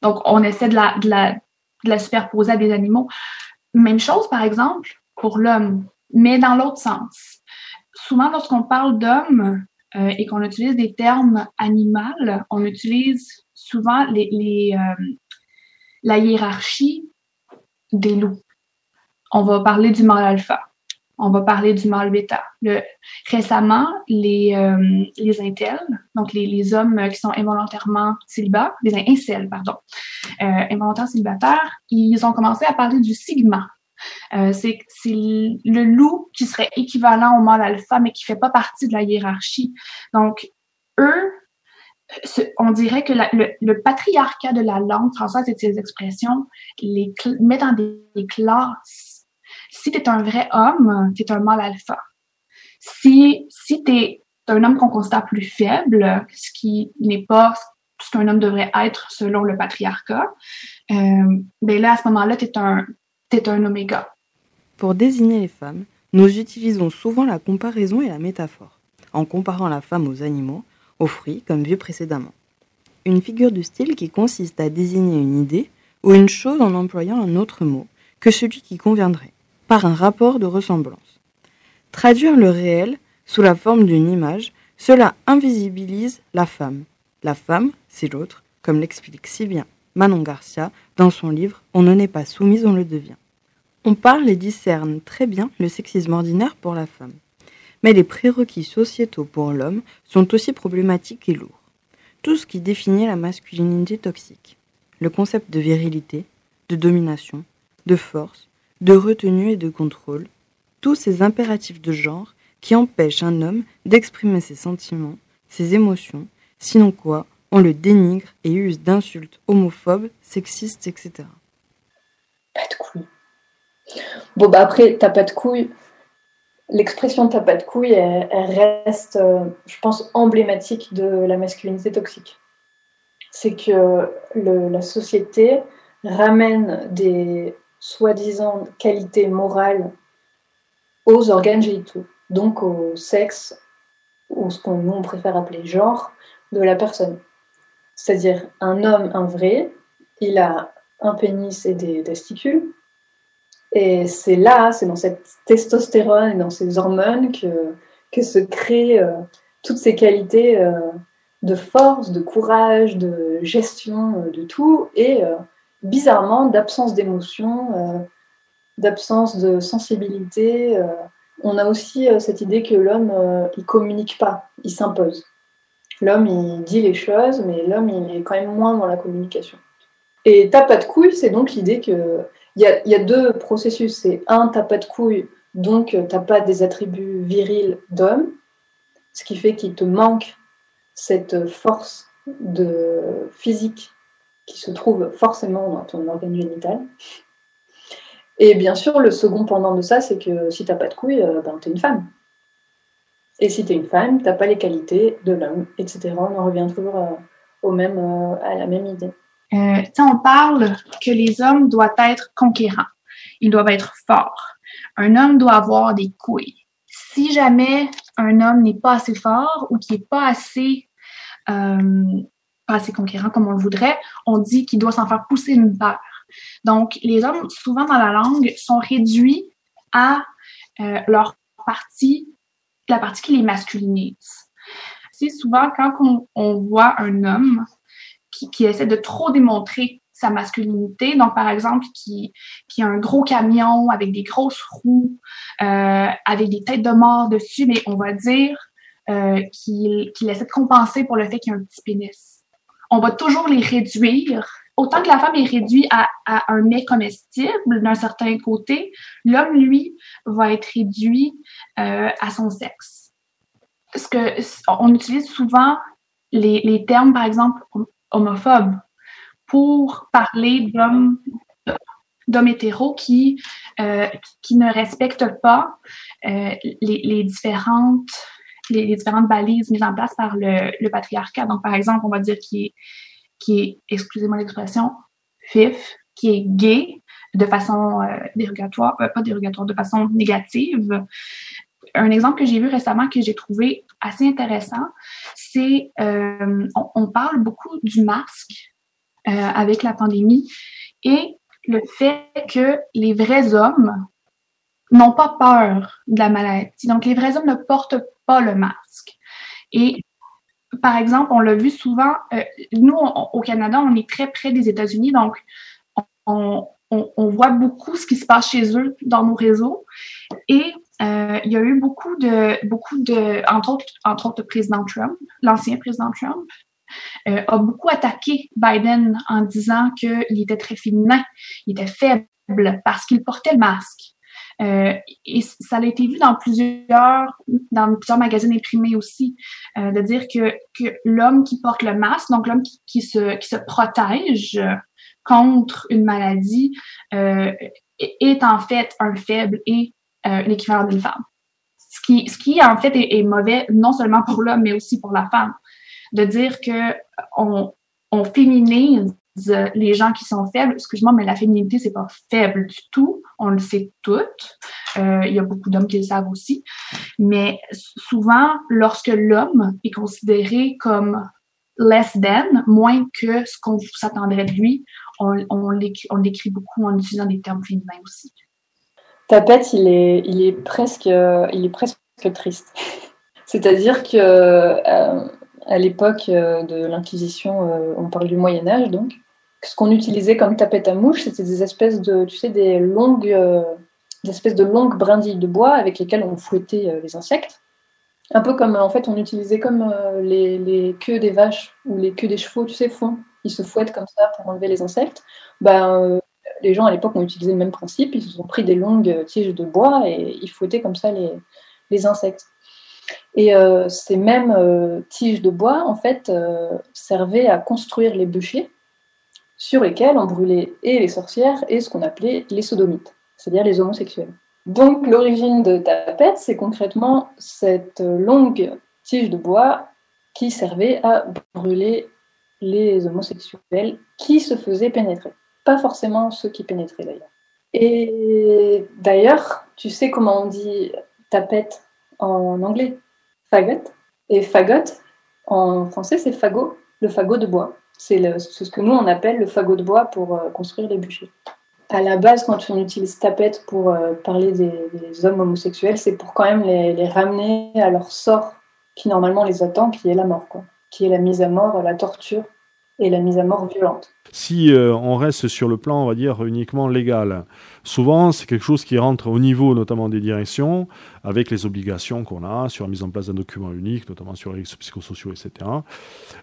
Donc, on essaie de la superposer à des animaux. Même chose, par exemple, pour l'homme, mais dans l'autre sens. Souvent, lorsqu'on parle d'homme et qu'on utilise des termes animaux, on utilise souvent la hiérarchie des loups. On va parler du mâle alpha. On va parler du mâle bêta. Récemment, les incels, donc les hommes qui sont involontairement célibataires, les incels, pardon, involontaires célibataires, ils ont commencé à parler du sigma. C'est le loup qui serait équivalent au mâle alpha, mais qui fait pas partie de la hiérarchie. Donc, eux, on dirait que le patriarcat de la langue française et de ses expressions les met dans des classes. Si t'es un vrai homme, t'es un mâle alpha. Si t'es un homme qu'on considère plus faible, ce qui n'est pas ce qu'un homme devrait être selon le patriarcat, ben là, à ce moment-là, t'es un oméga. Pour désigner les femmes, nous utilisons souvent la comparaison et la métaphore, en comparant la femme aux animaux, aux fruits, comme vu précédemment. Une figure de style qui consiste à désigner une idée ou une chose en employant un autre mot que celui qui conviendrait, par un rapport de ressemblance. Traduire le réel sous la forme d'une image, cela invisibilise la femme. La femme, c'est l'autre, comme l'explique si bien Manon Garcia dans son livre « On ne naît pas soumise, on le devient ». On parle et discerne très bien le sexisme ordinaire pour la femme. Mais les prérequis sociétaux pour l'homme sont aussi problématiques et lourds. Tout ce qui définit la masculinité toxique. Le concept de virilité, de domination, de force, de retenue et de contrôle. Tous ces impératifs de genre qui empêchent un homme d'exprimer ses sentiments, ses émotions, sinon quoi, on le dénigre et use d'insultes homophobes, sexistes, etc. Pas de couilles. Bon, bah après, t'as pas de couilles. L'expression t'as pas de couilles, elle reste, je pense, emblématique de la masculinité toxique. C'est que la société ramène des soi-disant qualités morales aux organes génitaux, donc au sexe, ou ce qu'on nous on préfère appeler genre, de la personne. C'est-à-dire un homme, un vrai, il a un pénis et des testicules, et c'est là, c'est dans cette testostérone et dans ces hormones que se créent toutes ces qualités de force, de courage, de gestion, de tout, et bizarrement d'absence d'émotion, d'absence de sensibilité. On a aussi cette idée que l'homme, il communique pas, il s'impose. L'homme, il dit les choses, mais l'homme, il est quand même moins dans la communication. Et t'as pas de couilles, c'est donc l'idée que il y a deux processus. C'est un, t'as pas de couilles, donc t'as pas des attributs virils d'homme, ce qui fait qu'il te manque cette force de physique qui se trouve forcément dans ton organe génital. Et bien sûr, le second pendant de ça, c'est que si t'as pas de couilles, t'es une femme. Et si t'es une femme, t'as pas les qualités de l'homme, etc. On en revient toujours à la même idée. On parle que les hommes doivent être conquérants. Ils doivent être forts. Un homme doit avoir des couilles. Si jamais un homme n'est pas assez fort ou qui n'est pas assez conquérant comme on le voudrait, on dit qu'il doit s'en faire pousser une paire. Donc, les hommes, souvent dans la langue, sont réduits à la partie qui les masculinise. C'est souvent quand on voit un homme qui essaie de trop démontrer sa masculinité, donc par exemple qui a un gros camion avec des grosses roues, avec des têtes de mort dessus, mais on va dire qu'il essaie de compenser pour le fait qu'il y a un petit pénis. On va toujours les réduire. Autant que la femme est réduite à un mets comestible d'un certain côté, l'homme, lui, va être réduit à son sexe. On utilise souvent les termes, par exemple, homophobes pour parler d'hommes hétéros qui ne respectent pas les différentes balises mises en place par le patriarcat. Donc, par exemple, on va dire qui est, excusez-moi l'expression, fif, qui est gay de façon de façon négative. Un exemple que j'ai vu récemment que j'ai trouvé assez intéressant, c'est on parle beaucoup du masque avec la pandémie et le fait que les vrais hommes n'ont pas peur de la maladie. Donc, les vrais hommes ne portent pas le masque. Et par exemple, on l'a vu souvent, nous, au Canada, on est très près des États-Unis, donc on voit beaucoup ce qui se passe chez eux dans nos réseaux. Et il y a eu beaucoup de entre autres, le président Trump, l'ancien président Trump, a beaucoup attaqué Biden en disant qu'il était très féminin, il était faible parce qu'il portait le masque. Et ça a été vu dans plusieurs magazines imprimés aussi, de dire que l'homme qui porte le masque, donc l'homme qui se protège contre une maladie, est en fait un faible et l'équivalent d'une femme. Ce qui en fait est mauvais non seulement pour l'homme mais aussi pour la femme, de dire que on féminise les gens qui sont faibles. Excuse-moi, mais la féminité, c'est pas faible du tout. On le sait toutes. Il y a beaucoup d'hommes qui le savent aussi. Mais souvent, lorsque l'homme est considéré comme less than, moins que ce qu'on s'attendrait de lui, on l'écrit beaucoup en utilisant des termes féminins aussi. Tapette, il est presque triste. C'est-à-dire que à l'époque de l'Inquisition, on parle du Moyen-Âge, donc, ce qu'on utilisait comme tapette à mouche, c'était des espèces de, des espèces de longues brindilles de bois avec lesquelles on fouettait les insectes. Un peu comme, en fait, on utilisait comme les queues des vaches ou les queues des chevaux, tu sais, font. Ils se fouettent comme ça pour enlever les insectes. Les gens à l'époque ont utilisé le même principe. Ils ont pris des longues tiges de bois et ils fouettaient comme ça les insectes. Et ces mêmes tiges de bois, en fait, servaient à construire les bûchers sur lesquels on brûlait et les sorcières et ce qu'on appelait les sodomites, c'est-à-dire les homosexuels. Donc l'origine de Tapette, c'est concrètement cette longue tige de bois qui servait à brûler les homosexuels qui se faisaient pénétrer. Pas forcément ceux qui pénétraient d'ailleurs. Et d'ailleurs, tu sais comment on dit tapette en anglais? Fagot. Et fagot, en français, c'est fagot, le fagot de bois. C'est ce que nous, on appelle le fagot de bois pour construire les bûchers. À la base, quand on utilise tapette pour parler des hommes homosexuels, c'est pour quand même les ramener à leur sort qui normalement les attend, qui est la mort, quoi. Qui est la mise à mort, la torture et la mise à mort violente. Si on reste sur le plan, on va dire, uniquement légal, souvent c'est quelque chose qui rentre au niveau notamment des directions, avec les obligations qu'on a sur la mise en place d'un document unique, notamment sur les risques psychosociaux, etc.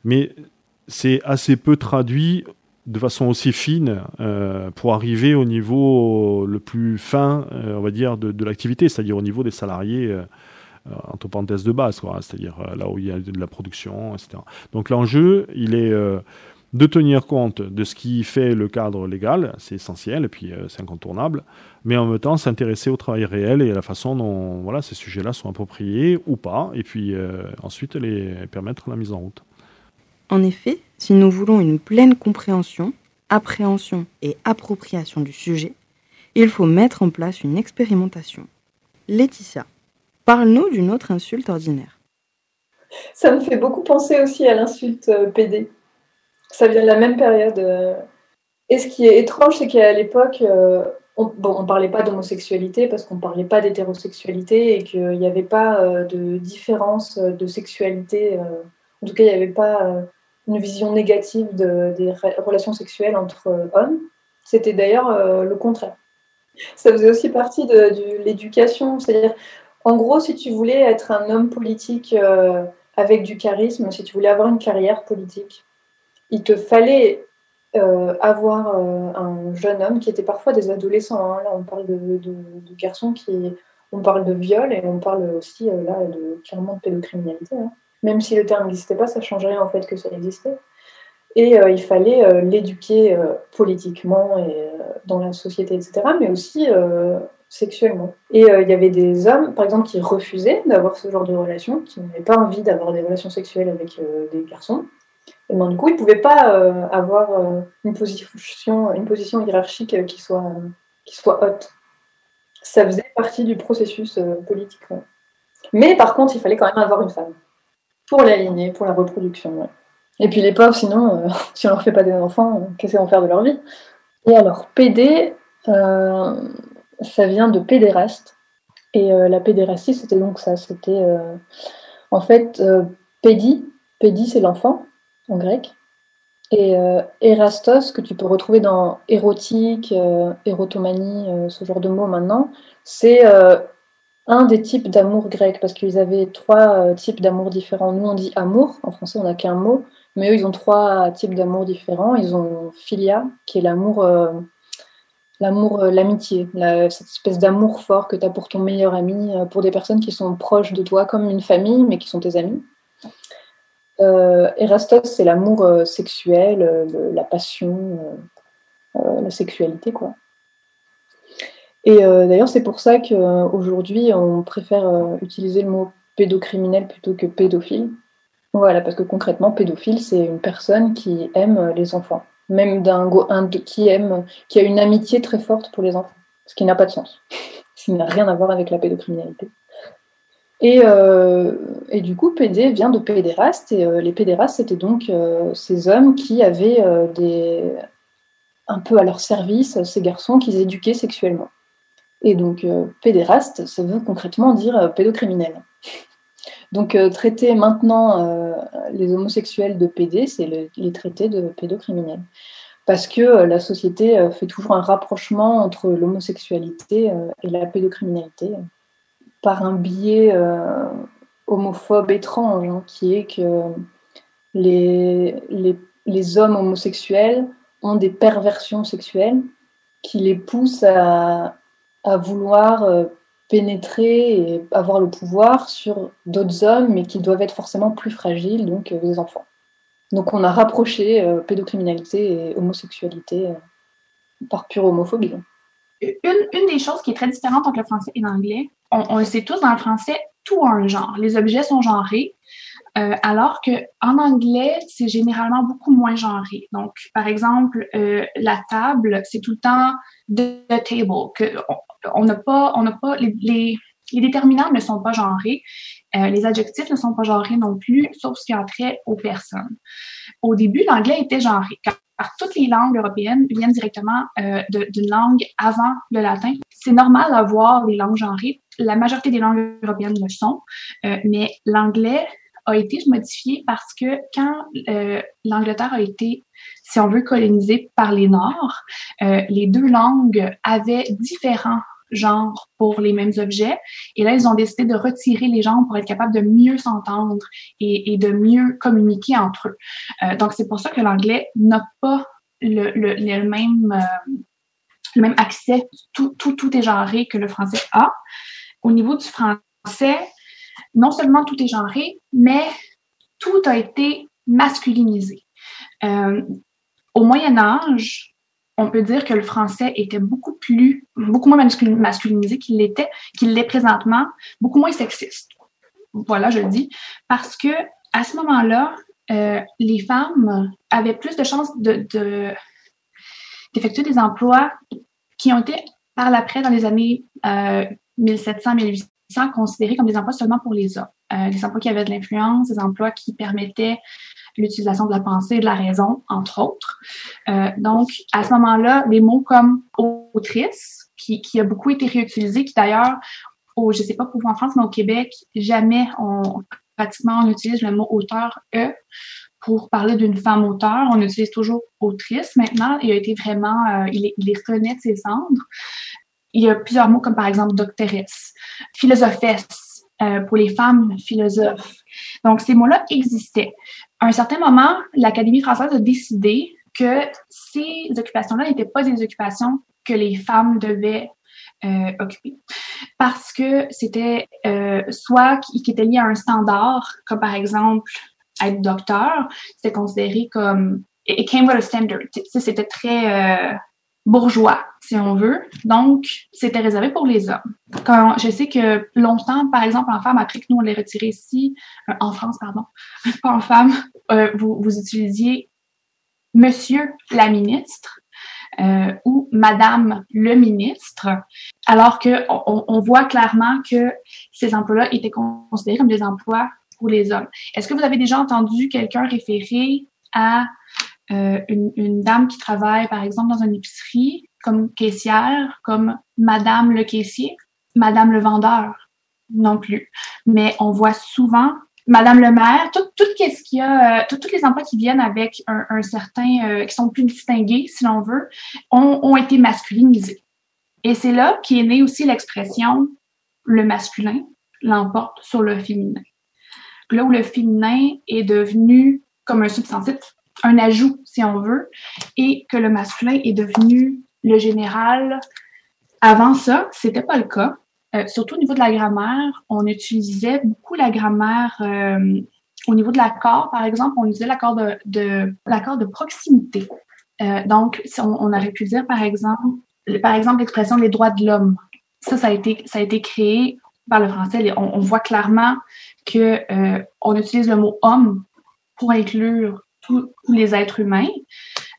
Mais c'est assez peu traduit de façon aussi fine pour arriver au niveau le plus fin, on va dire, de l'activité, c'est-à-dire au niveau des salariés entre parenthèses de base, quoi, c'est-à-dire là où il y a de la production, etc. Donc l'enjeu, il est de tenir compte de ce qui fait le cadre légal, c'est essentiel, et puis c'est incontournable, mais en même temps s'intéresser au travail réel et à la façon dont voilà, ces sujets-là sont appropriés ou pas, et puis ensuite les permettre la mise en route. En effet, si nous voulons une pleine compréhension, appréhension et appropriation du sujet, il faut mettre en place une expérimentation. Laetitia, parle-nous d'une autre insulte ordinaire. Ça me fait beaucoup penser aussi à l'insulte PD. Ça vient de la même période. Et ce qui est étrange, c'est qu'à l'époque, on ne parlait pas d'homosexualité parce qu'on ne parlait pas d'hétérosexualité et qu'il n'y avait pas de différence de sexualité. En tout cas, il n'y avait pas une vision négative des relations sexuelles entre hommes. C'était d'ailleurs le contraire. Ça faisait aussi partie de l'éducation. C'est-à-dire, en gros, si tu voulais être un homme politique avec du charisme, si tu voulais avoir une carrière politique, il te fallait avoir un jeune homme qui était parfois des adolescents. Hein. Là, on parle de garçons on parle de viol et on parle aussi clairement de pédocriminalité. Hein. Même si le terme n'existait pas, ça ne changeait rien en fait que ça existait. Et il fallait l'éduquer politiquement et dans la société, etc., mais aussi sexuellement. Et il y avait des hommes, par exemple, qui refusaient d'avoir ce genre de relations, qui n'avaient pas envie d'avoir des relations sexuelles avec des garçons. Et donc, du coup, ils ne pouvaient pas avoir une position hiérarchique qui soit haute. Ça faisait partie du processus politique. Ouais. Mais par contre, il fallait quand même avoir une femme pour la lignée, pour la reproduction. Ouais. Et puis les pauvres, sinon, si on leur fait pas des enfants, qu'est-ce qu'ils vont faire de leur vie? Et alors, PD, ça vient de pédéraste. Et la pédérastie, c'était donc ça. C'était en fait pédi c'est l'enfant en grec. Et érastos, que tu peux retrouver dans érotique, érotomanie, ce genre de mots maintenant, c'est un des types d'amour grec, parce qu'ils avaient 3 types d'amour différents. Nous, on dit amour, en français, on n'a qu'un mot, mais eux, ils ont 3 types d'amour différents. Ils ont philia, qui est l'amour, l'amitié, cette espèce d'amour fort que tu as pour ton meilleur ami, pour des personnes qui sont proches de toi, comme une famille, mais qui sont tes amis. Érastos, c'est l'amour sexuel, la passion, la sexualité, quoi. Et d'ailleurs, c'est pour ça qu'aujourd'hui, on préfère utiliser le mot pédocriminel plutôt que pédophile. Voilà, parce que concrètement, pédophile, c'est une personne qui aime les enfants, même qui a une amitié très forte pour les enfants, ce qui n'a pas de sens, ce qui n'a rien à voir avec la pédocriminalité. Et du coup, PD vient de pédéraste, et les pédérastes, c'était donc ces hommes qui avaient un peu à leur service ces garçons qu'ils éduquaient sexuellement. Et donc, pédéraste, ça veut concrètement dire pédocriminel. Donc, traiter maintenant les homosexuels de PD, c'est les traiter de pédocriminels. Parce que la société fait toujours un rapprochement entre l'homosexualité et la pédocriminalité par un biais homophobe étrange, hein, qui est que les hommes homosexuels ont des perversions sexuelles qui les poussent à vouloir pénétrer et avoir le pouvoir sur d'autres hommes, mais qui doivent être forcément plus fragiles, donc des enfants. Donc on a rapproché pédocriminalité et homosexualité par pure homophobie. Une des choses qui est très différente entre le français et l'anglais, on le sait tous, dans le français, tout a un genre. Les objets sont genrés, alors qu'en anglais, c'est généralement beaucoup moins genré. Donc, par exemple, la table, c'est tout le temps the table. On n'a pas les déterminants ne sont pas genrés. Les adjectifs ne sont pas genrés non plus, sauf ce qui a trait aux personnes. Au début, l'anglais était genré, car toutes les langues européennes viennent directement d'une langue avant le latin. C'est normal d'avoir des langues genrées. La majorité des langues européennes le sont, mais l'anglais a été modifié parce que quand l'Angleterre a été, si on veut, colonisée par les Nords, les deux langues avaient différents genres pour les mêmes objets. Et là, ils ont décidé de retirer les genres pour être capables de mieux s'entendre et de mieux communiquer entre eux. Donc, c'est pour ça que l'anglais n'a pas le même accès. Tout est genré que le français a. Au niveau du français, non seulement tout est genré, mais tout a été masculinisé. Au Moyen Âge, on peut dire que le français était beaucoup moins masculinisé qu'il l'est présentement, beaucoup moins sexiste. Voilà, je le dis, parce que à ce moment-là, les femmes avaient plus de chances d'effectuer des emplois qui ont été par l'après, dans les années 1700-1800, considérés comme des emplois seulement pour les hommes. Des emplois qui avaient de l'influence, des emplois qui permettaient l'utilisation de la pensée et de la raison, entre autres. Donc, à ce moment-là, des mots comme autrice, qui a beaucoup été réutilisé, qui d'ailleurs, je sais pas pour vous en France, mais au Québec, jamais pratiquement on utilise le mot auteur, pour parler d'une femme auteur. On utilise toujours autrice. Maintenant, il a été vraiment, il est rené de ses cendres. Il y a plusieurs mots comme par exemple doctoresse, philosophesse, pour les femmes philosophes. Donc, ces mots-là existaient. À un certain moment, l'Académie française a décidé que ces occupations-là n'étaient pas des occupations que les femmes devaient occuper. Parce que c'était soit qui était lié à un standard, comme par exemple être docteur, c'était considéré comme it came with a standard. C'était très bourgeois, si on veut. Donc, c'était réservé pour les hommes. Quand je sais que longtemps, par exemple, en femme, après que nous, on l'ait retiré ici, en France, pardon, pas en femme, vous utilisiez Monsieur la ministre ou Madame le ministre, alors que on voit clairement que ces emplois-là étaient considérés comme des emplois pour les hommes. Est-ce que vous avez déjà entendu quelqu'un référer à une dame qui travaille, par exemple, dans une épicerie, comme caissière, comme Madame le caissier, Madame le vendeur? Non plus. Mais on voit souvent Madame le maire, tout ce qu'il y a, tous les emplois qui viennent avec un certain, qui sont plus distingués, si l'on veut, ont été masculinisés. Et c'est là qu'est née aussi l'expression le masculin l'emporte sur le féminin. Là où le féminin est devenu comme un substantif, un ajout, si on veut, et que le masculin est devenu le général. Avant ça, c'était pas le cas. Surtout au niveau de la grammaire, on utilisait beaucoup la grammaire au niveau de l'accord, par exemple, on utilisait l'accord de proximité. Donc, on aurait pu dire, par exemple, l'expression les droits de l'homme. Ça a été créé par le français. On voit clairement que on utilise le mot homme pour inclure tous les êtres humains.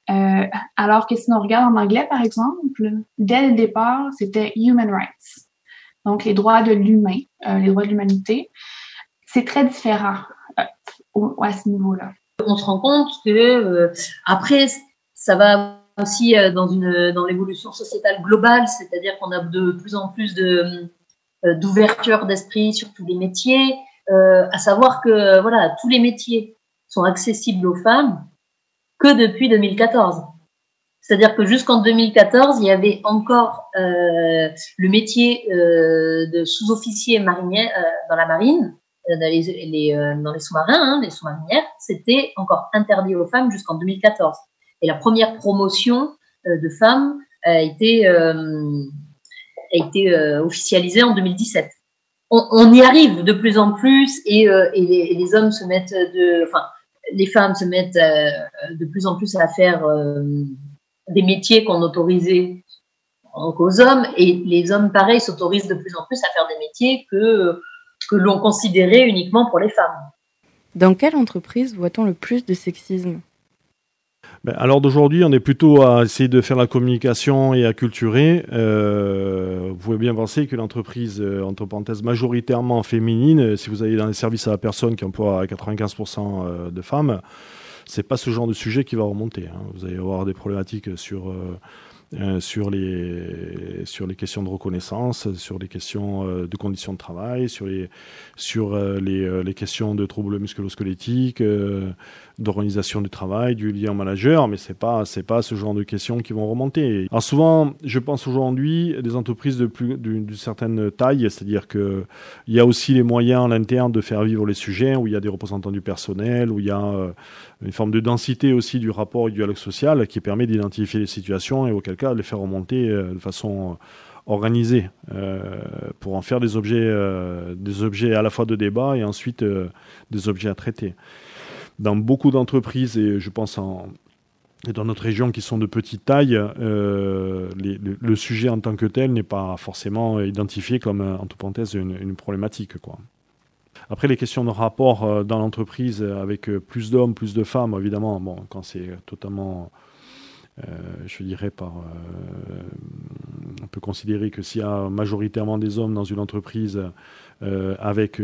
Alors que si on regarde en anglais, par exemple, dès le départ, c'était human rights. Donc, les droits de l'humain, les droits de l'humanité. C'est très différent à ce niveau-là. On se rend compte que après, ça va aussi dans l'évolution sociétale globale, c'est-à-dire qu'on a de plus en plus d'ouverture d'esprit sur tous les métiers, à savoir que voilà, tous les métiers sont accessibles aux femmes que depuis 2014. C'est-à-dire que jusqu'en 2014, il y avait encore le métier de sous-officier marinier dans la marine, dans les sous-marins, les sous-marinières, c'était encore interdit aux femmes jusqu'en 2014. Et la première promotion de femmes a été officialisée en 2017. On y arrive de plus en plus et les hommes se mettent les femmes se mettent de plus en plus à faire des métiers qu'on autorisait aux hommes, et les hommes, pareil, s'autorisent de plus en plus à faire des métiers que l'on considérait uniquement pour les femmes. Dans quelle entreprise voit-on le plus de sexisme ? À l'heure d'aujourd'hui, on est plutôt à essayer de faire la communication et à culturer. Vous pouvez bien penser que l'entreprise, entre parenthèses, majoritairement féminine, si vous allez dans les services à la personne qui emploie 95% de femmes, c'est pas ce genre de sujet qui va remonter. Vous allez avoir des problématiques sur les questions de reconnaissance, sur les questions de conditions de travail, sur les questions de troubles musculo-squelettiques, d'organisation du travail, du lien manager, mais c'est pas ce genre de questions qui vont remonter. Alors souvent, je pense aujourd'hui des entreprises d'une certaine taille, c'est-à-dire que il y a aussi les moyens à l'interne de faire vivre les sujets, où il y a des représentants du personnel, où il y a une forme de densité aussi du rapport et du dialogue social qui permet d'identifier les situations et auquel cas de les faire remonter de façon organisée pour en faire des objets à la fois de débat et ensuite des objets à traiter. Dans beaucoup d'entreprises, et je pense dans notre région qui sont de petite taille, le sujet en tant que tel n'est pas forcément identifié comme, entre parenthèses, une problématique, quoi. Après, les questions de rapport dans l'entreprise avec plus d'hommes, plus de femmes, évidemment, quand c'est totalement, je dirais, on peut considérer que s'il y a majoritairement des hommes dans une entreprise avec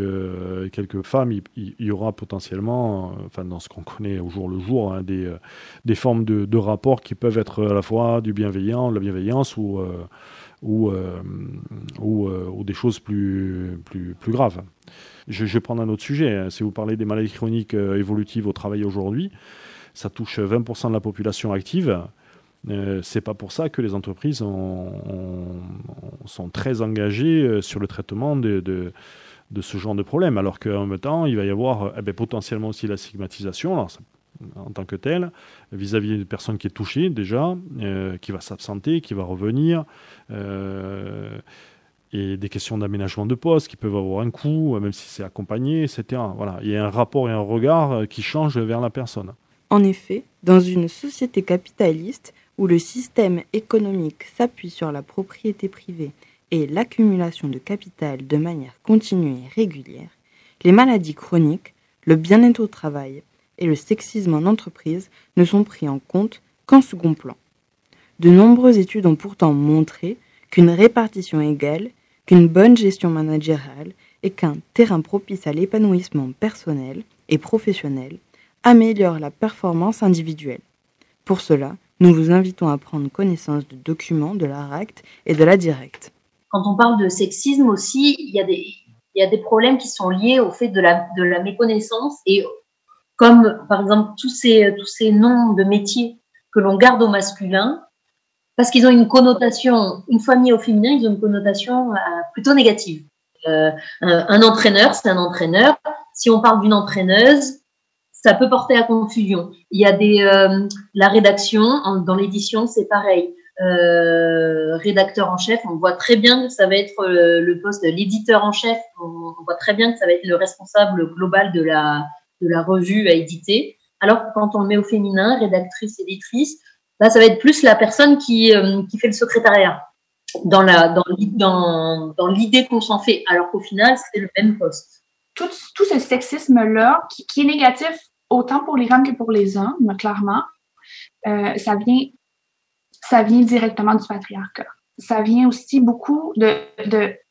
quelques femmes, il y aura potentiellement, dans ce qu'on connaît au jour le jour, des formes de rapports qui peuvent être à la fois de la bienveillance ou des choses plus graves. Je vais prendre un autre sujet. Si vous parlez des maladies chroniques évolutives au travail aujourd'hui, ça touche 20% de la population active. C'est pas pour ça que les entreprises sont très engagées sur le traitement de ce genre de problème, alors qu'en même temps, il va y avoir potentiellement aussi la stigmatisation en tant que telle, vis-à-vis d'une personne qui est touchée déjà, qui va s'absenter, qui va revenir, et des questions d'aménagement de poste qui peuvent avoir un coût, même si c'est accompagné, etc. Voilà. Il y a un rapport et un regard qui changent vers la personne. En effet, dans une société capitaliste où le système économique s'appuie sur la propriété privée et l'accumulation de capital de manière continue et régulière, les maladies chroniques, le bien-être au travail et le sexisme en entreprise ne sont pris en compte qu'en second plan. De nombreuses études ont pourtant montré qu'une répartition égale, qu'une bonne gestion managériale et qu'un terrain propice à l'épanouissement personnel et professionnel améliore la performance individuelle. Pour cela, nous vous invitons à prendre connaissance de documents de la RACT et de la Directe. Quand on parle de sexisme aussi, il y a des problèmes qui sont liés au fait de la méconnaissance, et comme par exemple tous ces noms de métiers que l'on garde au masculin, parce qu'ils ont une connotation, une fois mis au féminin, ils ont une connotation plutôt négative. Un entraîneur, c'est un entraîneur. Si on parle d'une entraîneuse, ça peut porter à confusion. Il y a la rédaction, dans l'édition, c'est pareil. Rédacteur en chef, on voit très bien que ça va être le poste de l'éditeur en chef. On voit très bien que ça va être le responsable global de la revue à éditer. Alors que quand on le met au féminin, rédactrice, éditrice, là, ça va être plus la personne qui fait le secrétariat dans l'idée qu'on s'en fait. Alors qu'au final, c'est le même poste. Tout ce sexisme-là, qui est négatif autant pour les femmes que pour les hommes, clairement, ça vient directement du patriarcat. Ça vient aussi beaucoup de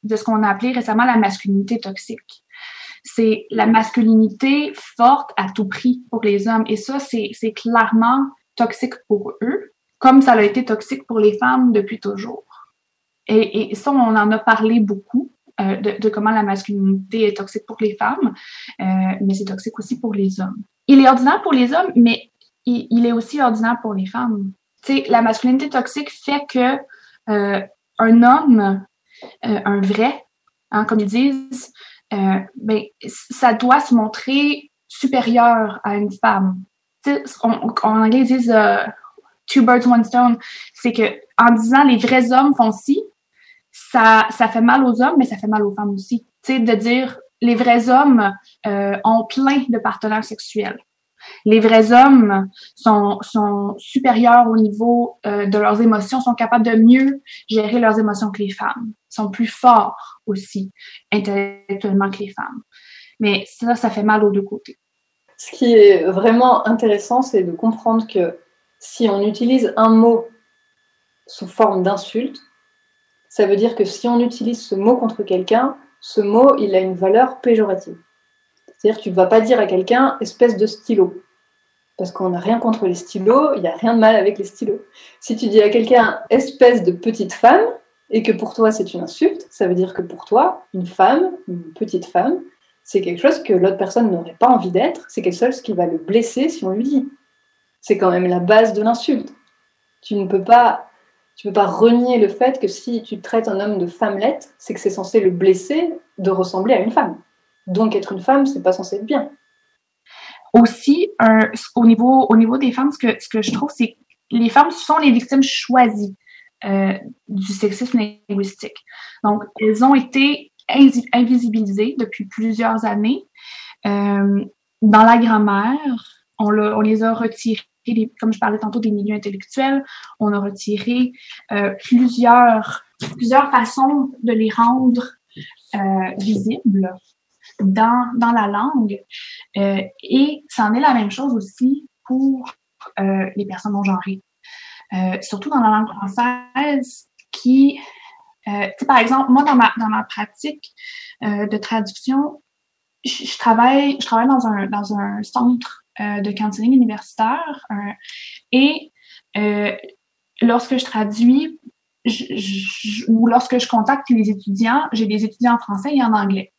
ce qu'on a appelé récemment la masculinité toxique. C'est la masculinité forte à tout prix pour les hommes. Et ça, c'est clairement toxique pour eux, comme ça a été toxique pour les femmes depuis toujours. Et ça, on en a parlé beaucoup. De comment la masculinité est toxique pour les femmes, mais c'est toxique aussi pour les hommes. Il est ordinaire pour les hommes, mais il est aussi ordinaire pour les femmes. Tu sais, la masculinité toxique fait que un homme, un vrai, comme ils disent, ben, ça doit se montrer supérieur à une femme. En anglais, ils disent two birds, one stone. C'est que en disant les vrais hommes font ci, ça fait mal aux hommes, mais ça fait mal aux femmes aussi. Tu sais, de dire les vrais hommes ont plein de partenaires sexuels. Les vrais hommes sont supérieurs au niveau de leurs émotions, sont capables de mieux gérer leurs émotions que les femmes, sont plus forts aussi intellectuellement que les femmes. Mais ça fait mal aux deux côtés. Ce qui est vraiment intéressant, c'est de comprendre que si on utilise un mot sous forme d'insulte, ça veut dire que si on utilise ce mot contre quelqu'un, ce mot, il a une valeur péjorative. C'est-à-dire que tu ne vas pas dire à quelqu'un « espèce de stylo ». Parce qu'on n'a rien contre les stylos, il n'y a rien de mal avec les stylos. Si tu dis à quelqu'un « espèce de petite femme » et que pour toi c'est une insulte, ça veut dire que pour toi, une femme, une petite femme, c'est quelque chose que l'autre personne n'aurait pas envie d'être, c'est quelque chose qui va le blesser si on lui dit. C'est quand même la base de l'insulte. Tu ne peux pas renier le fait que si tu traites un homme de femmelette, c'est que c'est censé le blesser de ressembler à une femme. Donc être une femme, c'est pas censé être bien. Aussi, au niveau des femmes, ce que je trouve, c'est que les femmes sont les victimes choisies du sexisme linguistique. Donc, elles ont été invisibilisées depuis plusieurs années. Dans la grammaire, on les a retirées, comme je parlais tantôt des milieux intellectuels, on a retiré plusieurs façons de les rendre visibles dans la langue. Et c'en est la même chose aussi pour les personnes non genrées. Surtout dans la langue française qui... par exemple, moi, dans ma pratique de traduction, je travaille dans un centre de counseling universitaire et lorsque je traduis ou lorsque je contacte les étudiants, j'ai des étudiants en français et en anglais.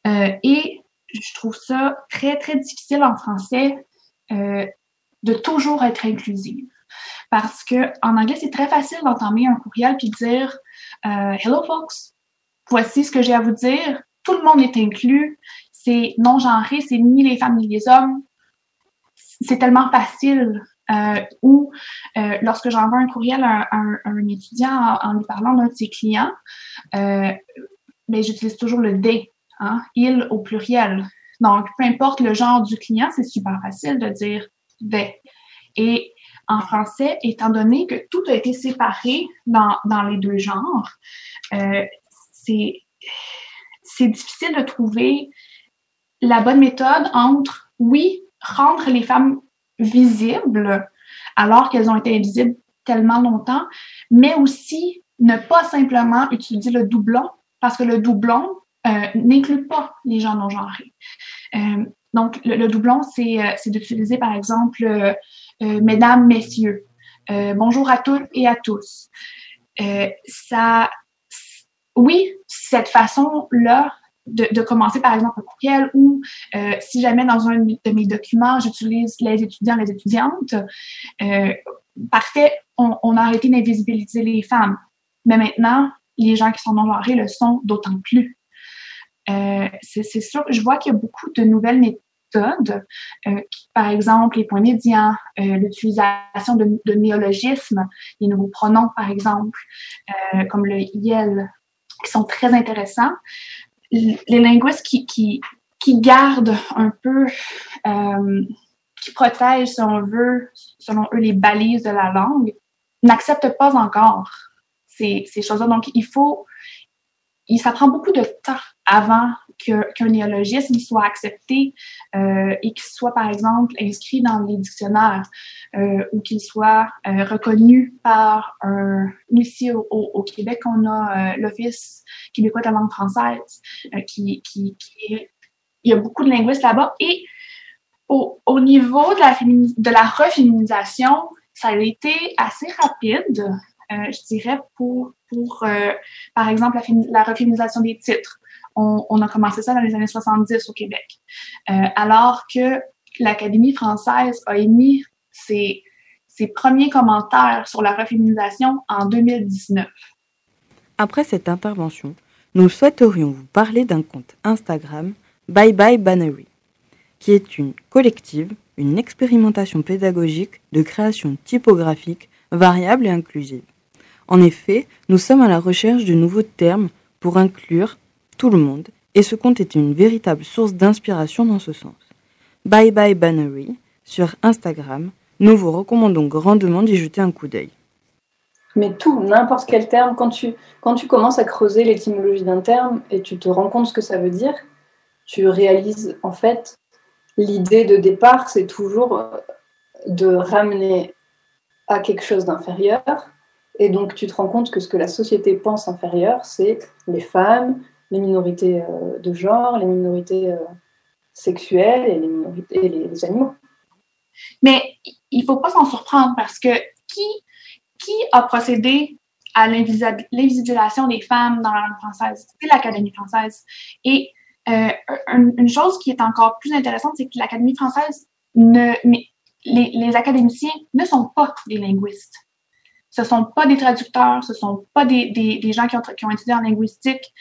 Et je trouve ça très, très difficile en français de toujours être inclusive. Parce que en anglais, c'est très facile d'entamer un courriel puis de dire Hello folks, voici ce que j'ai à vous dire. Tout le monde est inclus. C'est non-genré, c'est ni les femmes ni les hommes. C'est tellement facile. Ou lorsque j'envoie un courriel à un étudiant en lui parlant d'un de ses clients, ben, j'utilise toujours le « they ». Hein, il au pluriel. Donc, peu importe le genre du client, c'est super facile de dire « they ». Et en français, étant donné que tout a été séparé dans les deux genres, c'est difficile de trouver la bonne méthode entre, oui, rendre les femmes visibles alors qu'elles ont été invisibles tellement longtemps, mais aussi ne pas simplement utiliser le doublon, parce que le doublon n'inclut pas les gens non genrés. Donc, le doublon, c'est d'utiliser, par exemple, mesdames, messieurs, bonjour à toutes et à tous. Oui, cette façon-là de commencer, par exemple, un courriel ou si jamais dans un de mes documents, j'utilise les étudiants, les étudiantes, parfait, on a arrêté d'invisibiliser les femmes. Mais maintenant, les gens qui sont non-genrés le sont d'autant plus. C'est sûr que je vois qu'il y a beaucoup de nouvelles méthodes, par exemple les points médians, l'utilisation de néologismes, les nouveaux pronoms par exemple, comme le IL, qui sont très intéressants. Les linguistes qui gardent un peu, qui protègent, si on veut, selon eux, les balises de la langue, n'acceptent pas encore ces choses-là. Donc, ça prend beaucoup de temps avant qu'un néologisme soit accepté et qu'il soit, par exemple, inscrit dans les dictionnaires ou qu'il soit reconnu par nous, ici au Québec, on a l'Office québécois de la langue française il y a beaucoup de linguistes là-bas. Et au niveau de la reféminisation, ça a été assez rapide. Je dirais pour par exemple, la reféminisation des titres. On a commencé ça dans les années 70 au Québec. Alors que l'Académie française a émis ses premiers commentaires sur la reféminisation en 2019. Après cette intervention, nous souhaiterions vous parler d'un compte Instagram Bye Bye Bannery, qui est une collective, une expérimentation pédagogique de création typographique variable et inclusive. En effet, nous sommes à la recherche de nouveaux termes pour inclure tout le monde, et ce compte est une véritable source d'inspiration dans ce sens. Bye Bye Bannery sur Instagram, nous vous recommandons grandement d'y jeter un coup d'œil. Mais tout, n'importe quel terme, quand tu commences à creuser l'étymologie d'un terme et tu te rends compte ce que ça veut dire, tu réalises en fait l'idée de départ, c'est toujours de ramener à quelque chose d'inférieur. Et donc tu te rends compte que ce que la société pense inférieur, c'est les femmes, les minorités de genre, les minorités sexuelles et les animaux. Mais il ne faut pas s'en surprendre parce que qui a procédé à l'invisibilisation des femmes dans la langue française? C'est l'Académie française. Et une chose qui est encore plus intéressante, c'est que l'Académie française, les académiciens ne sont pas des linguistes. Ce ne sont pas des traducteurs, ce ne sont pas des gens qui ont étudié en linguistique.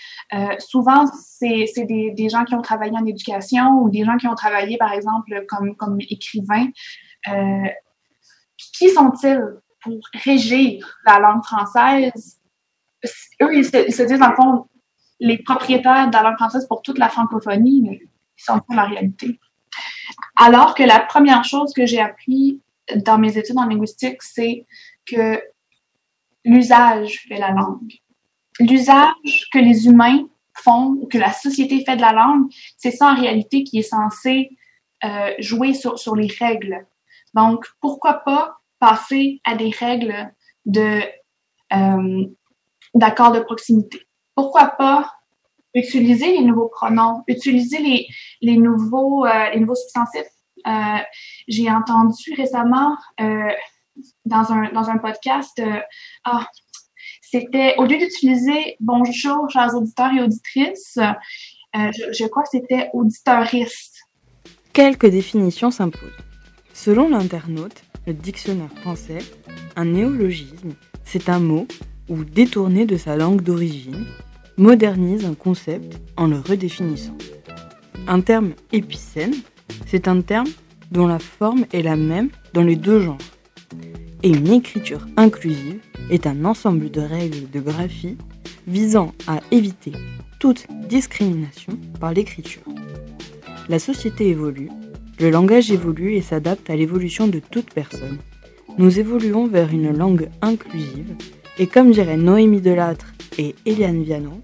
Souvent, c'est des gens qui ont travaillé en éducation ou des gens qui ont travaillé, par exemple, comme écrivains. Qui sont-ils pour régir la langue française? Eux, ils se disent, dans le fond, les propriétaires de la langue française pour toute la francophonie, mais ils sont pas la réalité. Alors que la première chose que j'ai appris dans mes études en linguistique, c'est que l'usage fait la langue. L'usage que les humains font, ou que la société fait de la langue, c'est ça en réalité qui est censé jouer sur les règles. Donc, pourquoi pas passer à des règles d'accord de proximité? Pourquoi pas utiliser les nouveaux pronoms, utiliser les nouveaux substantifs? J'ai entendu récemment dans un podcast, c'était au lieu d'utiliser bonjour, chers auditeurs et auditrices, je crois que c'était auditeuriste. Quelques définitions s'imposent. Selon l'internaute, le dictionnaire français, un néologisme, c'est un mot ou détourné de sa langue d'origine, modernise un concept en le redéfinissant. Un terme épicène, c'est un terme dont la forme est la même dans les deux genres. Et une écriture inclusive est un ensemble de règles de graphie visant à éviter toute discrimination par l'écriture. La société évolue, le langage évolue et s'adapte à l'évolution de toute personne. Nous évoluons vers une langue inclusive et comme diraient Noémie Delattre et Eliane Viano,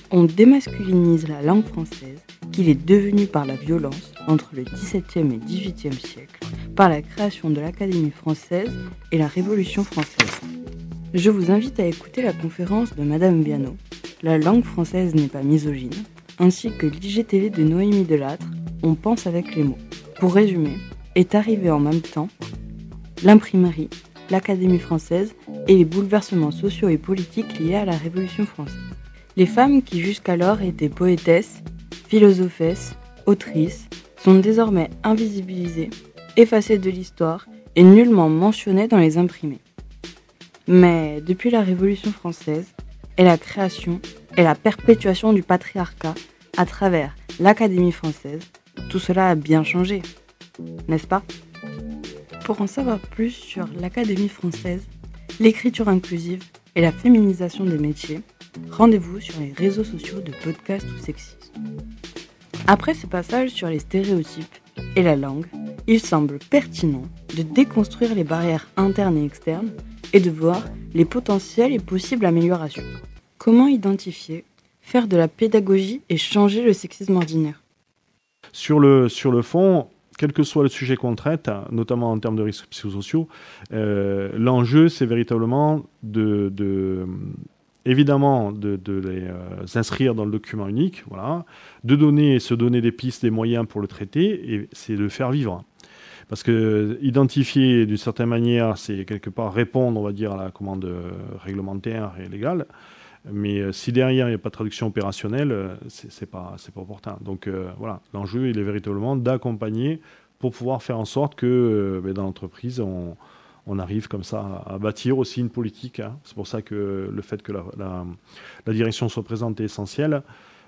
on démasculinise la langue française qu'il est devenue par la violence entre le XVIIe et XVIIIe siècle, par la création de l'Académie française et la Révolution française. Je vous invite à écouter la conférence de Madame Viano, La langue française n'est pas misogyne, ainsi que l'IGTV de Noémie Delattre, On pense avec les mots. Pour résumer, est arrivé en même temps l'imprimerie, l'Académie française et les bouleversements sociaux et politiques liés à la Révolution française. Les femmes qui jusqu'alors étaient poétesses, philosophesses, autrices, sont désormais invisibilisées, effacées de l'histoire et nullement mentionnées dans les imprimés. Mais depuis la Révolution française et la création et la perpétuation du patriarcat à travers l'Académie française, tout cela a bien changé, n'est-ce pas? Pour en savoir plus sur l'Académie française, l'écriture inclusive et la féminisation des métiers, rendez-vous sur les réseaux sociaux de Podcast ou Sexisme. Après ce passage sur les stéréotypes et la langue, il semble pertinent de déconstruire les barrières internes et externes et de voir les potentielles et possibles améliorations. Comment identifier, faire de la pédagogie et changer le sexisme ordinaire? Sur le fond, quel que soit le sujet qu'on traite, notamment en termes de risques psychosociaux, l'enjeu, c'est véritablement évidemment de les inscrire dans le document unique, voilà, de se donner des pistes, des moyens pour le traiter, et c'est de le faire vivre. Parce que identifier d'une certaine manière, c'est quelque part répondre, on va dire, à la commande réglementaire et légale. Mais si derrière il n'y a pas de traduction opérationnelle, c'est pas opportun. Donc voilà, l'enjeu il est véritablement d'accompagner pour pouvoir faire en sorte que dans l'entreprise on arrive comme ça à bâtir aussi une politique. Hein. C'est pour ça que le fait que la direction soit présente est essentiel.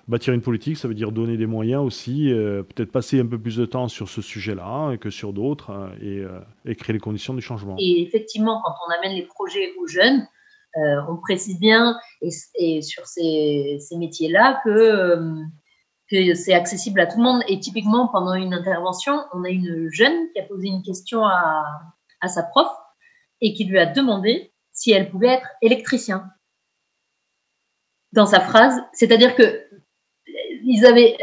Bâtir une politique, ça veut dire donner des moyens aussi, peut-être passer un peu plus de temps sur ce sujet-là que sur d'autres et créer les conditions du changement. Et effectivement, quand on amène les projets aux jeunes, on précise bien et sur ces métiers-là que c'est accessible à tout le monde. Et typiquement, pendant une intervention, on a une jeune qui a posé une question à sa prof et qui lui a demandé si elle pouvait être électricien. Dans sa phrase, c'est-à-dire que ils avaient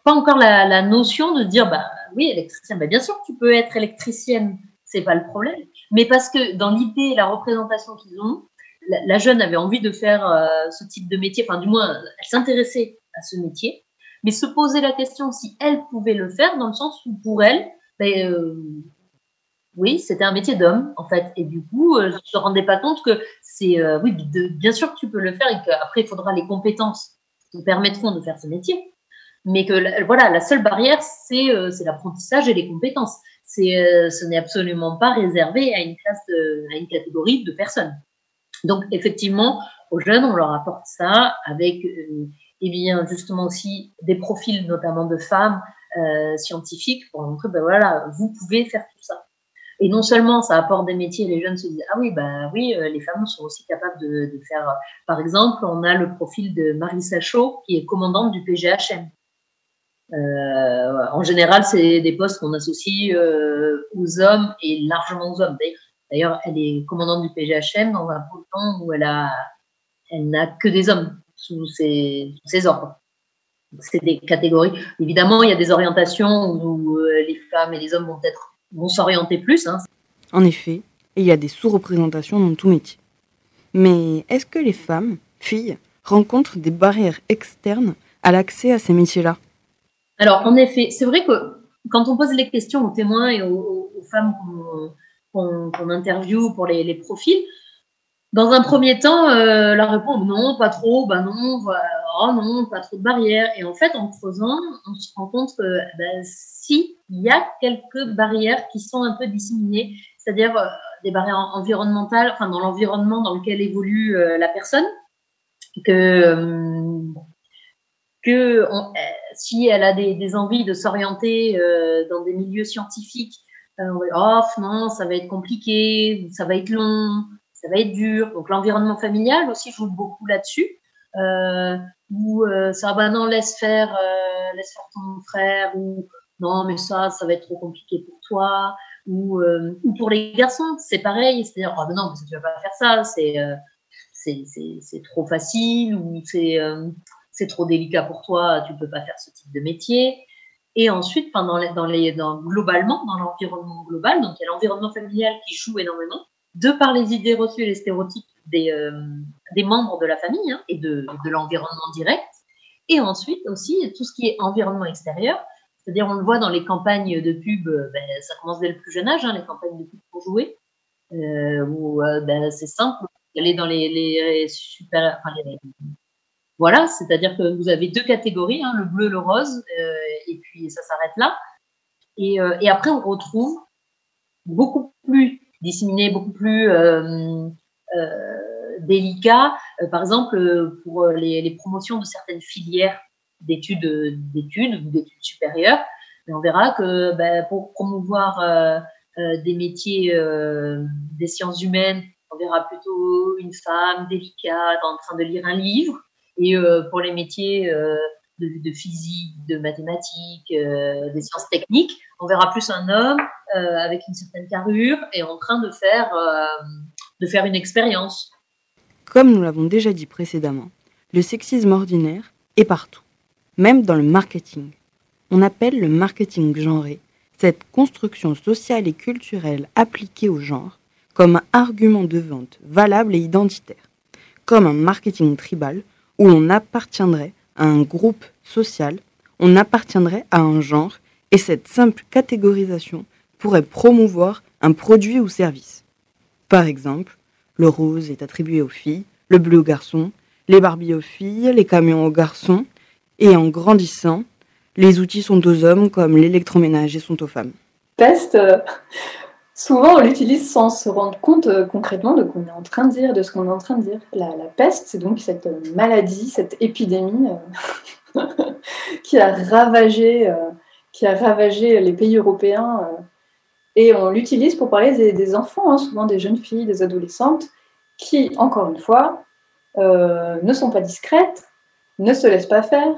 pas encore la notion de dire oui, électricien, bien sûr que tu peux être électricienne, c'est pas le problème, mais parce que dans l'idée, la représentation qu'ils ont, la jeune avait envie de faire ce type de métier, enfin du moins elle s'intéressait à ce métier, mais se poser la question si elle pouvait le faire, dans le sens où pour elle, oui, c'était un métier d'homme en fait, et du coup je ne me rendais pas compte que c'est oui, bien sûr que tu peux le faire et qu'après il faudra les compétences qui permettront de faire ce métier, mais que la seule barrière c'est l'apprentissage et les compétences. Ce n'est absolument pas réservé à une catégorie de personnes. Donc effectivement, aux jeunes on leur apporte ça avec justement aussi des profils notamment de femmes scientifiques pour montrer vous pouvez faire tout ça. Et non seulement ça apporte des métiers, les jeunes se disent les femmes sont aussi capables de faire. Par exemple, on a le profil de Marie Sachot qui est commandante du PGHM. En général, c'est des postes qu'on associe aux hommes et largement aux hommes. D'ailleurs, elle est commandante du PGHM dans un peloton où elle n'a que des hommes sous ses ordres. C'est des catégories. Évidemment, il y a des orientations où les femmes et les hommes vont s'orienter plus. Hein. En effet, il y a des sous-représentations dans tout métier. Mais est-ce que les femmes, filles, rencontrent des barrières externes à l'accès à ces métiers-là ? Alors, en effet, c'est vrai que quand on pose les questions aux témoins et aux femmes qu'on interviewe pour les profils, dans un premier temps, la réponse non, pas trop, non, non, pas trop de barrières. Et en fait, en creusant, on se rend compte que si, il y a quelques barrières qui sont un peu disséminées, c'est-à-dire des barrières environnementales, enfin dans l'environnement dans lequel évolue la personne, si elle a des envies de s'orienter dans des milieux scientifiques, non, ça va être compliqué, ça va être long, ça va être dur. Donc l'environnement familial aussi joue beaucoup là-dessus. Non, laisse faire ton frère, ou non, mais ça va être trop compliqué pour toi, ou pour les garçons, c'est pareil, c'est-à-dire non, mais tu vas pas faire ça, c'est trop facile, ou c'est trop délicat pour toi, tu peux pas faire ce type de métier. Et ensuite, globalement, dans l'environnement global, donc il y a l'environnement familial qui joue énormément, de par les idées reçues et les stéréotypes des membres de la famille et de l'environnement direct. Et ensuite aussi, tout ce qui est environnement extérieur, c'est-à-dire on le voit dans les campagnes de pub, ça commence dès le plus jeune âge, les campagnes de pub pour jouer, où c'est simple, aller dans les super... Voilà, c'est-à-dire que vous avez deux catégories, le bleu, le rose, et puis ça s'arrête là. Et après, on retrouve beaucoup plus disséminé, beaucoup plus délicat, par exemple pour les promotions de certaines filières d'études ou d'études supérieures. Et on verra que pour promouvoir des métiers des sciences humaines, on verra plutôt une femme délicate en train de lire un livre. Et pour les métiers de physique, de mathématiques, des sciences techniques, on verra plus un homme avec une certaine carrure et en train de faire une expérience. Comme nous l'avons déjà dit précédemment, le sexisme ordinaire est partout, même dans le marketing. On appelle le marketing genré cette construction sociale et culturelle appliquée au genre comme un argument de vente valable et identitaire, comme un marketing tribal où on appartiendrait à un groupe social, on appartiendrait à un genre, et cette simple catégorisation pourrait promouvoir un produit ou service. Par exemple, le rose est attribué aux filles, le bleu aux garçons, les Barbies aux filles, les camions aux garçons, et en grandissant, les outils sont aux hommes comme l'électroménager sont aux femmes. Test, Souvent, on l'utilise sans se rendre compte concrètement de ce qu'on est en train de dire, de ce qu'on est en train de dire. La peste, c'est donc cette maladie, cette épidémie qui a ravagé les pays européens. Et on l'utilise pour parler des enfants, hein, souvent des jeunes filles, des adolescentes, qui, encore une fois, ne sont pas discrètes, ne se laissent pas faire,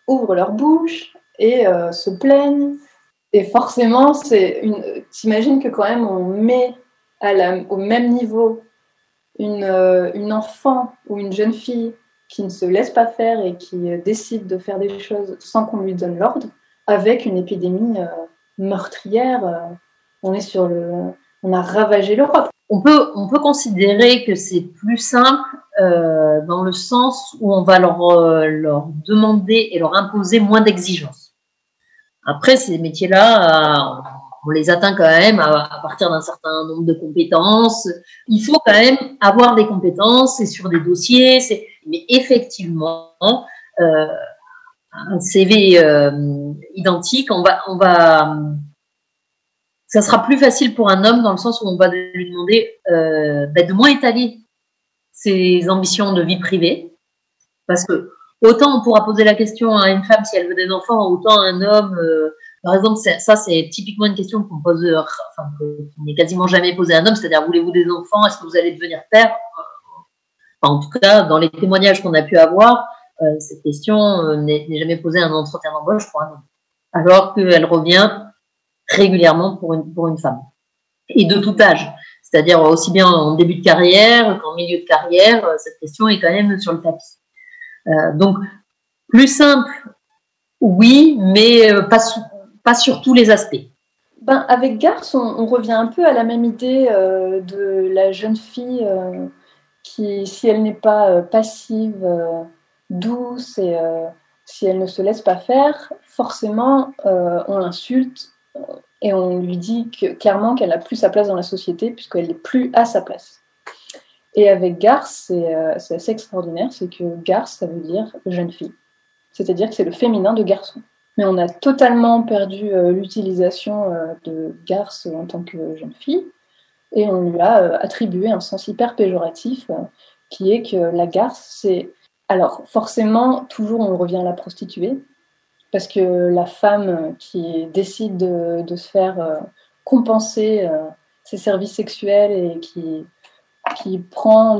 ouvrent leur bouche et se plaignent. Et forcément, t'imagines que quand même on met au même niveau une enfant ou une jeune fille qui ne se laisse pas faire et qui décide de faire des choses sans qu'on lui donne l'ordre, avec une épidémie meurtrière. On a ravagé l'Europe. On peut considérer que c'est plus simple dans le sens où on va leur demander et leur imposer moins d'exigences. Après, ces métiers-là, on les atteint quand même à partir d'un certain nombre de compétences. Il faut quand même avoir des compétences, c'est sur des dossiers. Mais effectivement, un CV identique, ça sera plus facile pour un homme dans le sens où on va lui demander de moins étaler ses ambitions de vie privée, parce que autant on pourra poser la question à une femme si elle veut des enfants, autant un homme, par exemple, ça c'est typiquement une question qu'on pose, qui n'est quasiment jamais posée à un homme, c'est-à-dire voulez-vous des enfants, est-ce que vous allez devenir père? En tout cas, dans les témoignages qu'on a pu avoir, cette question n'est jamais posée à un entretien d'embauche pour un homme, alors qu'elle revient régulièrement pour une femme, et de tout âge, c'est-à-dire aussi bien en début de carrière qu'en milieu de carrière, cette question est quand même sur le tapis. Donc, plus simple, oui, mais pas sur tous les aspects. Avec Garce, on revient un peu à la même idée de la jeune fille qui, si elle n'est pas passive, douce, et si elle ne se laisse pas faire, forcément, on l'insulte et on lui dit clairement qu'elle n'a plus sa place dans la société puisqu'elle n'est plus à sa place. Et avec Garce, c'est assez extraordinaire, c'est que Garce, ça veut dire jeune fille. C'est-à-dire que c'est le féminin de garçon. Mais on a totalement perdu l'utilisation de Garce en tant que jeune fille, et on lui a attribué un sens hyper péjoratif, qui est que la Garce, c'est... Alors, forcément, toujours on revient à la prostituée, parce que la femme qui décide de se faire compenser ses services sexuels et qui prend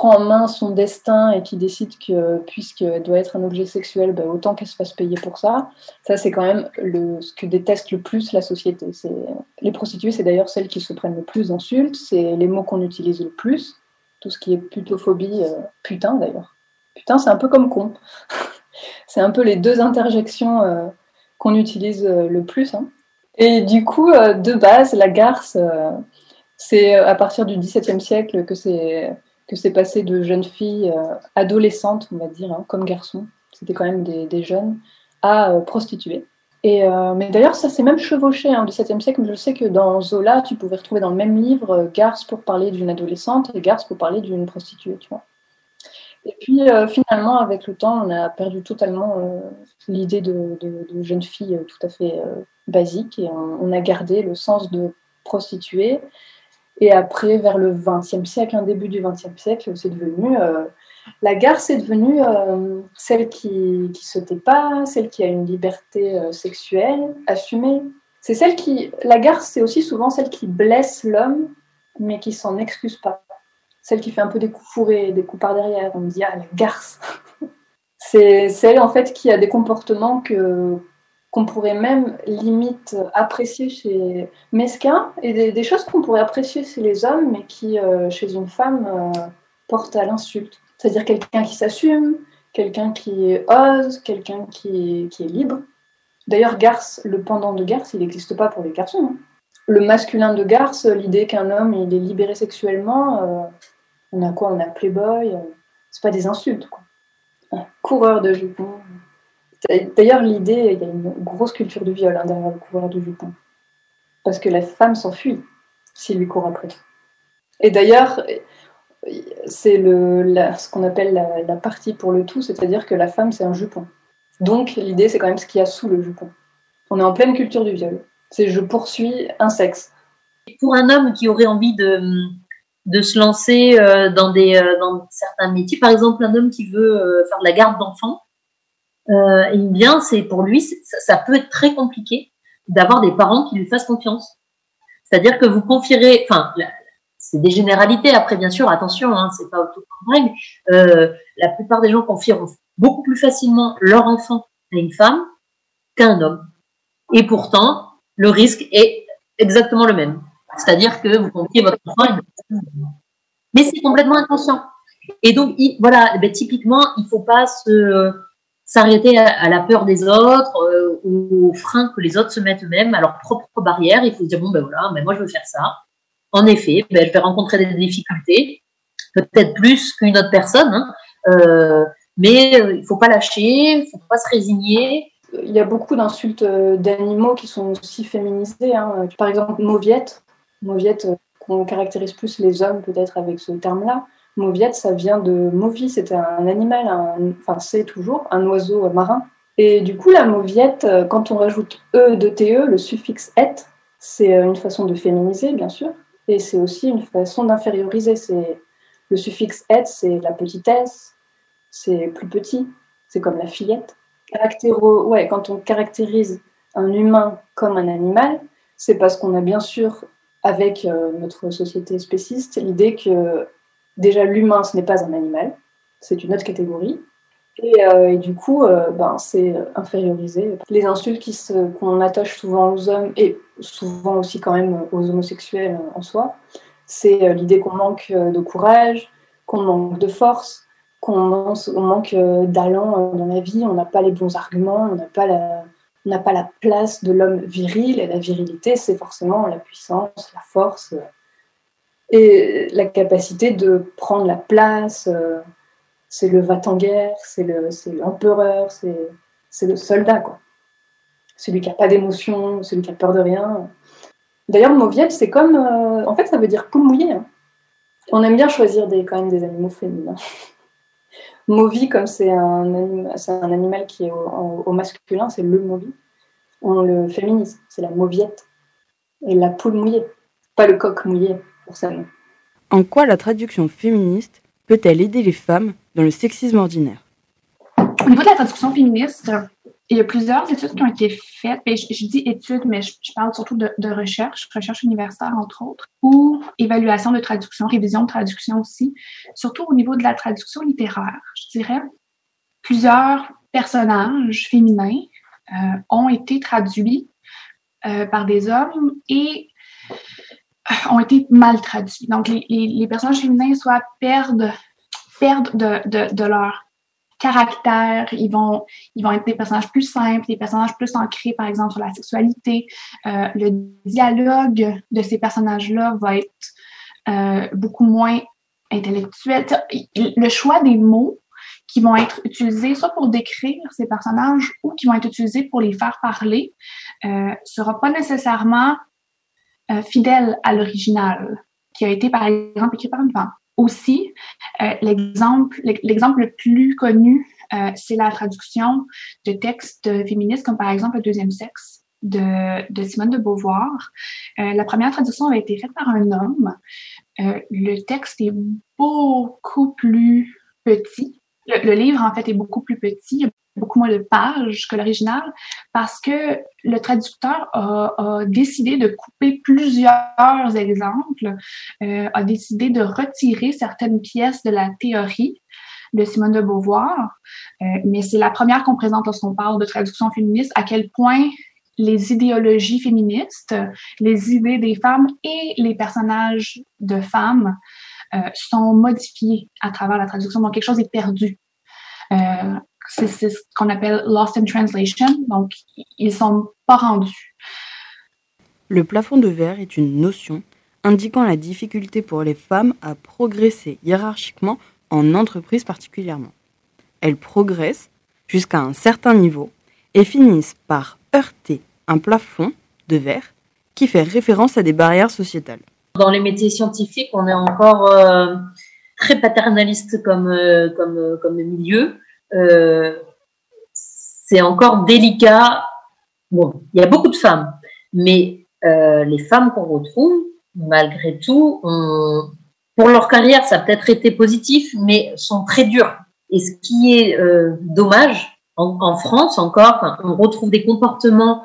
en main son destin et qui décide que, puisqu'elle doit être un objet sexuel, autant qu'elle se fasse payer pour ça. Ça, c'est quand même ce que déteste le plus la société. Les prostituées, c'est d'ailleurs celles qui se prennent le plus d'insultes, c'est les mots qu'on utilise le plus, tout ce qui est putophobie, putain d'ailleurs. Putain, c'est un peu comme con. C'est un peu les deux interjections qu'on utilise le plus. Hein. Et du coup, de base, la garce... c'est à partir du XVIIe siècle que c'est passé de jeunes filles adolescentes, on va dire, hein, comme garçons, c'était quand même des jeunes, à prostituées. Mais d'ailleurs, ça s'est même chevauché au XVIIe siècle. Je sais que dans Zola, tu pouvais retrouver dans le même livre garce pour parler d'une adolescente et garce pour parler d'une prostituée, tu vois. Et puis finalement, avec le temps, on a perdu totalement l'idée de jeune fille tout à fait basique, et on a gardé le sens de prostituée. Et après, vers le XXe siècle, début du XXe siècle, c'est devenu... la garce est devenue celle qui se tait pas, celle qui a une liberté sexuelle assumée. C'est celle qui... La garce, c'est aussi souvent celle qui blesse l'homme, mais qui s'en excuse pas. Celle qui fait un peu des coups fourrés, des coups par derrière. On me dit, la garce. C'est celle, en fait, qui a des comportements qu'on pourrait même limite apprécier chez mesquins, et des choses qu'on pourrait apprécier chez les hommes, mais qui, chez une femme, portent à l'insulte. C'est-à-dire quelqu'un qui s'assume, quelqu'un qui ose, quelqu'un qui est libre. D'ailleurs, garce, le pendant de garce, il n'existe pas pour les garçons. Hein. Le masculin de garce, l'idée qu'un homme il est libéré sexuellement, on a quoi? On a playboy, c'est pas des insultes, quoi. Un coureur de jupons. D'ailleurs, l'idée, il y a une grosse culture du viol derrière le coureur de jupons. Parce que la femme s'enfuit s'il lui court après. Et d'ailleurs, c'est ce qu'on appelle la partie pour le tout, c'est-à-dire que la femme, c'est un jupon. Donc, l'idée, c'est quand même ce qu'il y a sous le jupon. On est en pleine culture du viol. C'est je poursuis un sexe. Pour un homme qui aurait envie de se lancer dans certains métiers, par exemple un homme qui veut faire de la garde d'enfants, c'est pour lui ça peut être très compliqué d'avoir des parents qui lui fassent confiance. C'est-à-dire que vous confierez, c'est des généralités après bien sûr, attention, c'est pas tout en règle. La plupart des gens confieront beaucoup plus facilement leur enfant à une femme qu'à un homme. Et pourtant, le risque est exactement le même. C'est-à-dire que vous confiez votre enfant à une personne, mais c'est complètement inconscient. Et donc, typiquement, il faut pas s'arrêter à la peur des autres, aux freins que les autres se mettent eux-mêmes, à leurs propres barrières. Il faut se dire, moi je veux faire ça. En effet, je vais rencontrer des difficultés, peut-être plus qu'une autre personne, mais il faut pas lâcher, il faut pas se résigner. Il y a beaucoup d'insultes d'animaux qui sont aussi féminisées. Par exemple, mauviette, qu'on caractérise plus les hommes peut-être avec ce terme-là. Mauviette, ça vient de mauvie, c'était un animal, c'est toujours un oiseau marin. Et du coup, la mauviette, quand on rajoute E de TE, le suffixe « et », c'est une façon de féminiser, bien sûr, et c'est aussi une façon d'inférioriser. Le suffixe « et », c'est la petitesse, c'est plus petit, c'est comme la fillette. Quand on caractérise un humain comme un animal, c'est parce qu'on a bien sûr, avec notre société spéciste, l'idée que déjà, l'humain, ce n'est pas un animal, c'est une autre catégorie. Et du coup, c'est infériorisé. Les insultes qu'on attache souvent aux hommes, et souvent aussi quand même aux homosexuels en soi, c'est l'idée qu'on manque de courage, qu'on manque de force, qu'on manque d'allant dans la vie, on n'a pas les bons arguments, on n'a pas la place de l'homme viril, et la virilité, c'est forcément la puissance, la force... Et la capacité de prendre la place, c'est le va-t-en-guerre, c'est l'empereur, c'est le soldat, quoi. Celui qui n'a pas d'émotion, celui qui a peur de rien. D'ailleurs, mauviette, c'est comme... en fait, ça veut dire poule mouillée. On aime bien choisir quand même des animaux féminins. Mauvi, comme c'est un animal qui est au masculin, c'est le mauvi. On le féminise, c'est la mauviette. Et la poule mouillée, pas le coq mouillé. En quoi la traduction féministe peut-elle aider les femmes dans le sexisme ordinaire? Au niveau de la traduction féministe, il y a plusieurs études qui ont été faites. Et je dis études, mais je parle surtout de recherche universitaire entre autres, ou évaluation de traduction, révision de traduction aussi, surtout au niveau de la traduction littéraire. Je dirais, plusieurs personnages féminins ont été traduits par des hommes et ont été mal traduits. Donc, les personnages féminins soit perdent de leur caractère, ils vont être des personnages plus simples, des personnages plus ancrés, par exemple, sur la sexualité. Le dialogue de ces personnages-là va être beaucoup moins intellectuel. Le choix des mots qui vont être utilisés soit pour décrire ces personnages ou qui vont être utilisés pour les faire parler sera pas nécessairement fidèle à l'original, qui a été, par exemple, écrit par une femme. Aussi, l'exemple le plus connu, c'est la traduction de textes féministes, comme par exemple Le deuxième sexe de Simone de Beauvoir. La première traduction avait été faite par un homme. Le texte est beaucoup plus petit. Le livre, en fait, est beaucoup plus petit. Il y a beaucoup moins de pages que l'original parce que le traducteur a décidé de couper plusieurs exemples, a décidé de retirer certaines pièces de la théorie de Simone de Beauvoir, mais c'est la première qu'on présente lorsqu'on parle de traduction féministe, à quel point les idéologies féministes, les idées des femmes et les personnages de femmes sont modifiés à travers la traduction, donc quelque chose est perdu. C'est ce qu'on appelle lost in translation, donc ils sont pas rendus. Le plafond de verre est une notion indiquant la difficulté pour les femmes à progresser hiérarchiquement en entreprise particulièrement. Elles progressent jusqu'à un certain niveau et finissent par heurter un plafond de verre qui fait référence à des barrières sociétales. Dans les métiers scientifiques, on est encore très paternaliste comme milieu. C'est encore délicat. Bon, il y a beaucoup de femmes, Mais les femmes qu'on retrouve, malgré tout, pour leur carrière, ça a peut-être été positif, mais sont très dures. Et ce qui est dommage, en France encore, on retrouve des comportements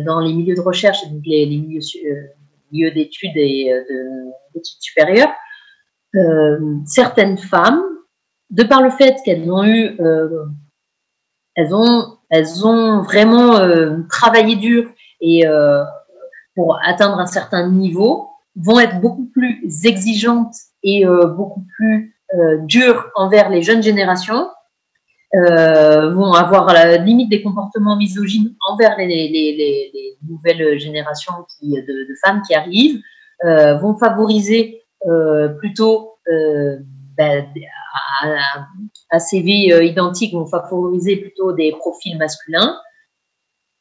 dans les milieux de recherche, donc les milieux d'études et d'études supérieures. Certaines femmes, de par le fait qu'elles ont eu, elles ont vraiment travaillé dur et pour atteindre un certain niveau, vont être beaucoup plus exigeantes et beaucoup plus dures envers les jeunes générations, vont avoir à la limite des comportements misogynes envers les nouvelles générations de femmes qui arrivent, vont favoriser plutôt à CV identique, vont favoriser plutôt des profils masculins.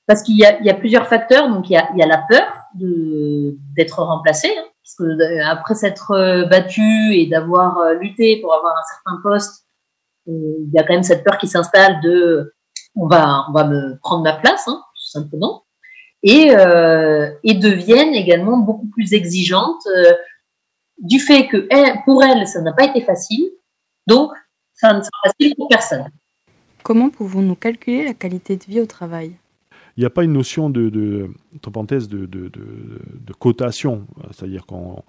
Parce qu'il y a plusieurs facteurs. Donc, il y a la peur d'être remplacé, hein, parce que après s'être battu et d'avoir lutté pour avoir un certain poste, il y a quand même cette peur qui s'installe de on va me prendre ma place, hein, tout simplement. Et deviennent également beaucoup plus exigeantes du fait que pour elles, ça n'a pas été facile. Donc, ça ne sera facile pour personne. Comment pouvons-nous calculer la qualité de vie au travail ? Il n'y a pas une notion de cotation, c'est-à-dire on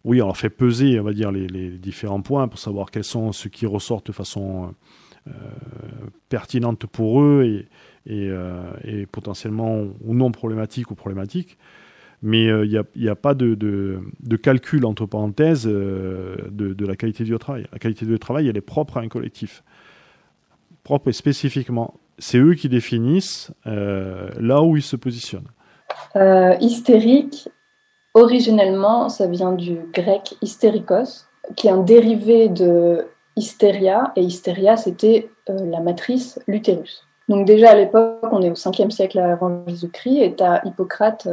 leur fait peser, on va dire, les différents points pour savoir quels sont ceux qui ressortent de façon pertinente pour eux et potentiellement ou non problématiques ou problématiques. Mais il n'y a pas de calcul, entre parenthèses, de la qualité du travail. La qualité du travail, elle est propre à un collectif. Propre et spécifiquement. C'est eux qui définissent là où ils se positionnent. Hystérique, originellement, ça vient du grec hystérikos, qui est un dérivé de hystéria, et hystéria, c'était la matrice, l'utérus. Donc déjà à l'époque, on est au 5e siècle avant Jésus-Christ, et tu as Hippocrate,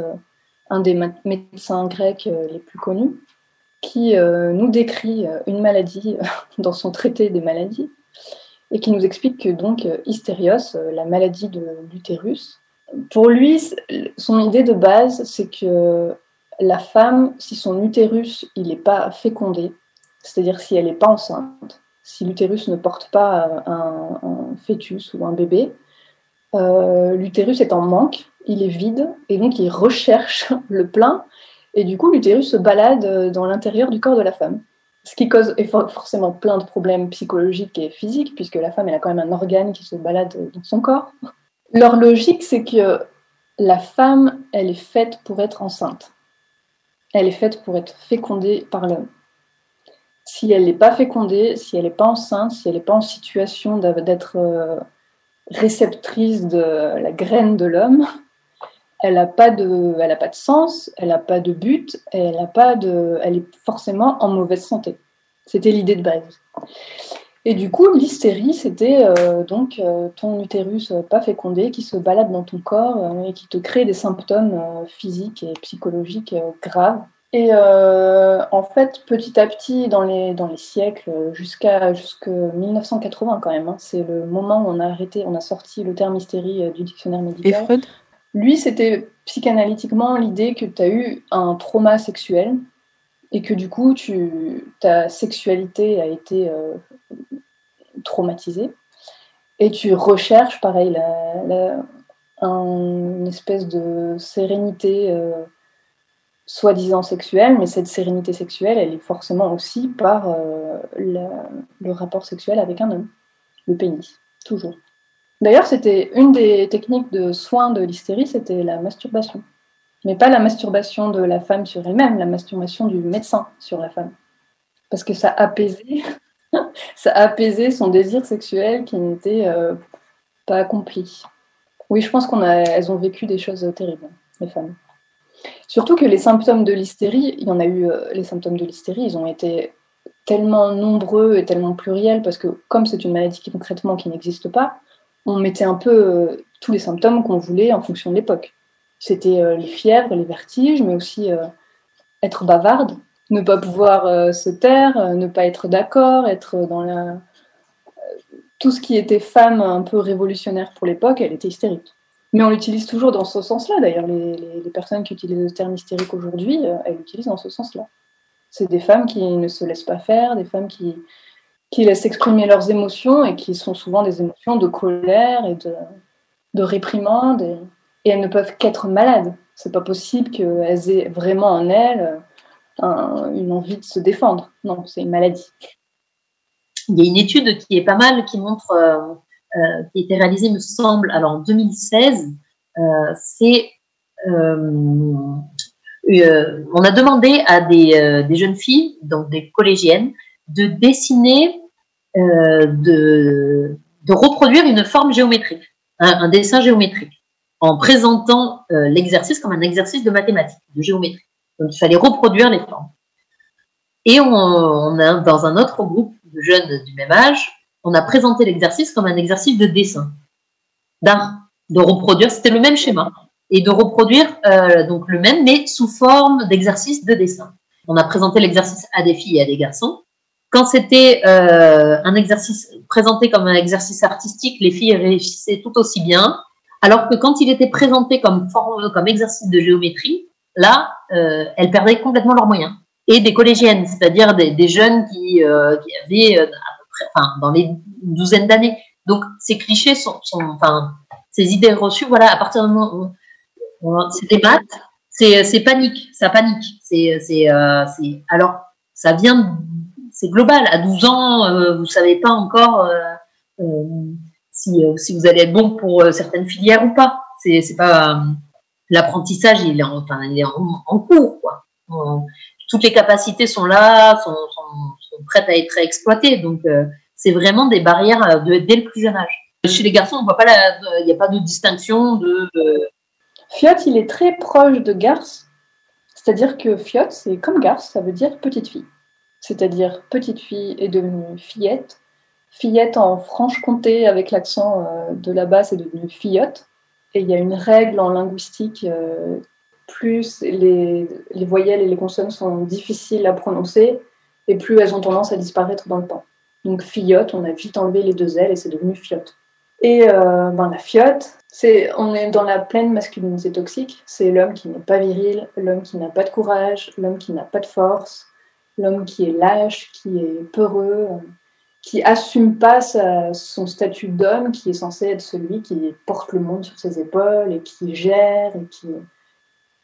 un des médecins grecs les plus connus, qui nous décrit une maladie dans son traité des maladies, et qui nous explique que donc hystérios, la maladie de l'utérus, pour lui, son idée de base, c'est que la femme, si son utérus il n'est pas fécondé, c'est-à-dire si elle n'est pas enceinte, si l'utérus ne porte pas un fœtus ou un bébé, l'utérus est en manque, il est vide, et donc il recherche le plein, et du coup l'utérus se balade dans l'intérieur du corps de la femme. Ce qui cause forcément plein de problèmes psychologiques et physiques, puisque la femme elle a quand même un organe qui se balade dans son corps. Leur logique, c'est que la femme, elle est faite pour être enceinte. Elle est faite pour être fécondée par l'homme. Si elle n'est pas fécondée, si elle n'est pas enceinte, si elle n'est pas en situation d'être réceptrice de la graine de l'homme, elle n'a pas de sens, elle n'a pas de but, elle est forcément en mauvaise santé. C'était l'idée de base. Et du coup, l'hystérie, c'était ton utérus pas fécondé qui se balade dans ton corps et qui te crée des symptômes physiques et psychologiques graves. Et en fait, petit à petit, dans les siècles, jusque 1980 quand même, hein, c'est le moment où on a sorti le terme hystérie du dictionnaire médical. Et Freud ? Lui, c'était psychanalytiquement l'idée que tu as eu un trauma sexuel et que du coup, ta sexualité a été traumatisée et tu recherches, pareil, une espèce de sérénité soi-disant sexuelle, mais cette sérénité sexuelle, elle est forcément aussi par le rapport sexuel avec un homme, le pénis, toujours. D'ailleurs, c'était une des techniques de soins de l'hystérie, c'était la masturbation. Mais pas la masturbation de la femme sur elle-même, la masturbation du médecin sur la femme. Parce que ça apaisait son désir sexuel qui n'était pas accompli. Oui, je pense qu'elles ont vécu des choses terribles, les femmes. Surtout que les symptômes de l'hystérie, il y en a eu, les symptômes de l'hystérie, ils ont été tellement nombreux et tellement pluriels, parce que comme c'est une maladie concrètement qui n'existe pas, on mettait un peu tous les symptômes qu'on voulait en fonction de l'époque. C'était les fièvres, les vertiges, mais aussi être bavarde, ne pas pouvoir se taire, ne pas être d'accord, être dans tout ce qui était femme un peu révolutionnaire pour l'époque, elle était hystérique. Mais on l'utilise toujours dans ce sens-là. D'ailleurs, les personnes qui utilisent le terme hystérique aujourd'hui, elles l'utilisent dans ce sens-là. C'est des femmes qui ne se laissent pas faire, des femmes qui laissent exprimer leurs émotions et qui sont souvent des émotions de colère et de réprimande. Et elles ne peuvent qu'être malades. C'est pas possible qu'elles aient vraiment en elles une envie de se défendre. Non, c'est une maladie. Il y a une étude qui est pas mal, qui montre, qui a été réalisée, me semble, alors en 2016, on a demandé à des jeunes filles, donc des collégiennes, de dessiner, de reproduire une forme géométrique, un dessin géométrique, en présentant l'exercice comme un exercice de mathématiques, de géométrie. Donc il fallait reproduire les formes. Et on a, dans un autre groupe de jeunes du même âge, on a présenté l'exercice comme un exercice de dessin, de reproduire, c'était le même schéma, et de reproduire donc le même, mais sous forme d'exercice de dessin. On a présenté l'exercice à des filles et à des garçons. Quand c'était un exercice présenté comme un exercice artistique, les filles réussissaient tout aussi bien, alors que quand il était présenté comme exercice de géométrie, là, elles perdaient complètement leurs moyens. Et des collégiennes, c'est-à-dire des jeunes qui avaient à peu près, dans les douzaines d'années. Donc ces clichés ces idées reçues, voilà, à partir du moment où c'est des maths, c'est panique, ça panique. Alors ça vient, c'est global. À 12 ans, vous savez pas encore si vous allez être bon pour certaines filières ou pas. C'est pas l'apprentissage, il est en cours, quoi. Toutes les capacités sont là, sont prêtes à être exploitées. Donc, c'est vraiment des barrières dès le plus jeune âge. Chez les garçons, on voit pas il n'y a pas de distinction de. Fiotte, il est très proche de garce. C'est-à-dire que fiotte, c'est comme garce, ça veut dire petite fille. C'est-à-dire petite fille est devenue fillette. Fillette en Franche-Comté, avec l'accent de là-bas, c'est devenu fillotte. Et il y a une règle en linguistique, plus les voyelles et les consonnes sont difficiles à prononcer, et plus elles ont tendance à disparaître dans le temps. Donc fillotte, on a vite enlevé les deux L et c'est devenu fiotte. Et la fiotte, on est dans la pleine masculinité toxique. C'est l'homme qui n'est pas viril, l'homme qui n'a pas de courage, l'homme qui n'a pas de force, l'homme qui est lâche, qui est peureux, qui assume pas son statut d'homme, qui est censé être celui qui porte le monde sur ses épaules et qui gère et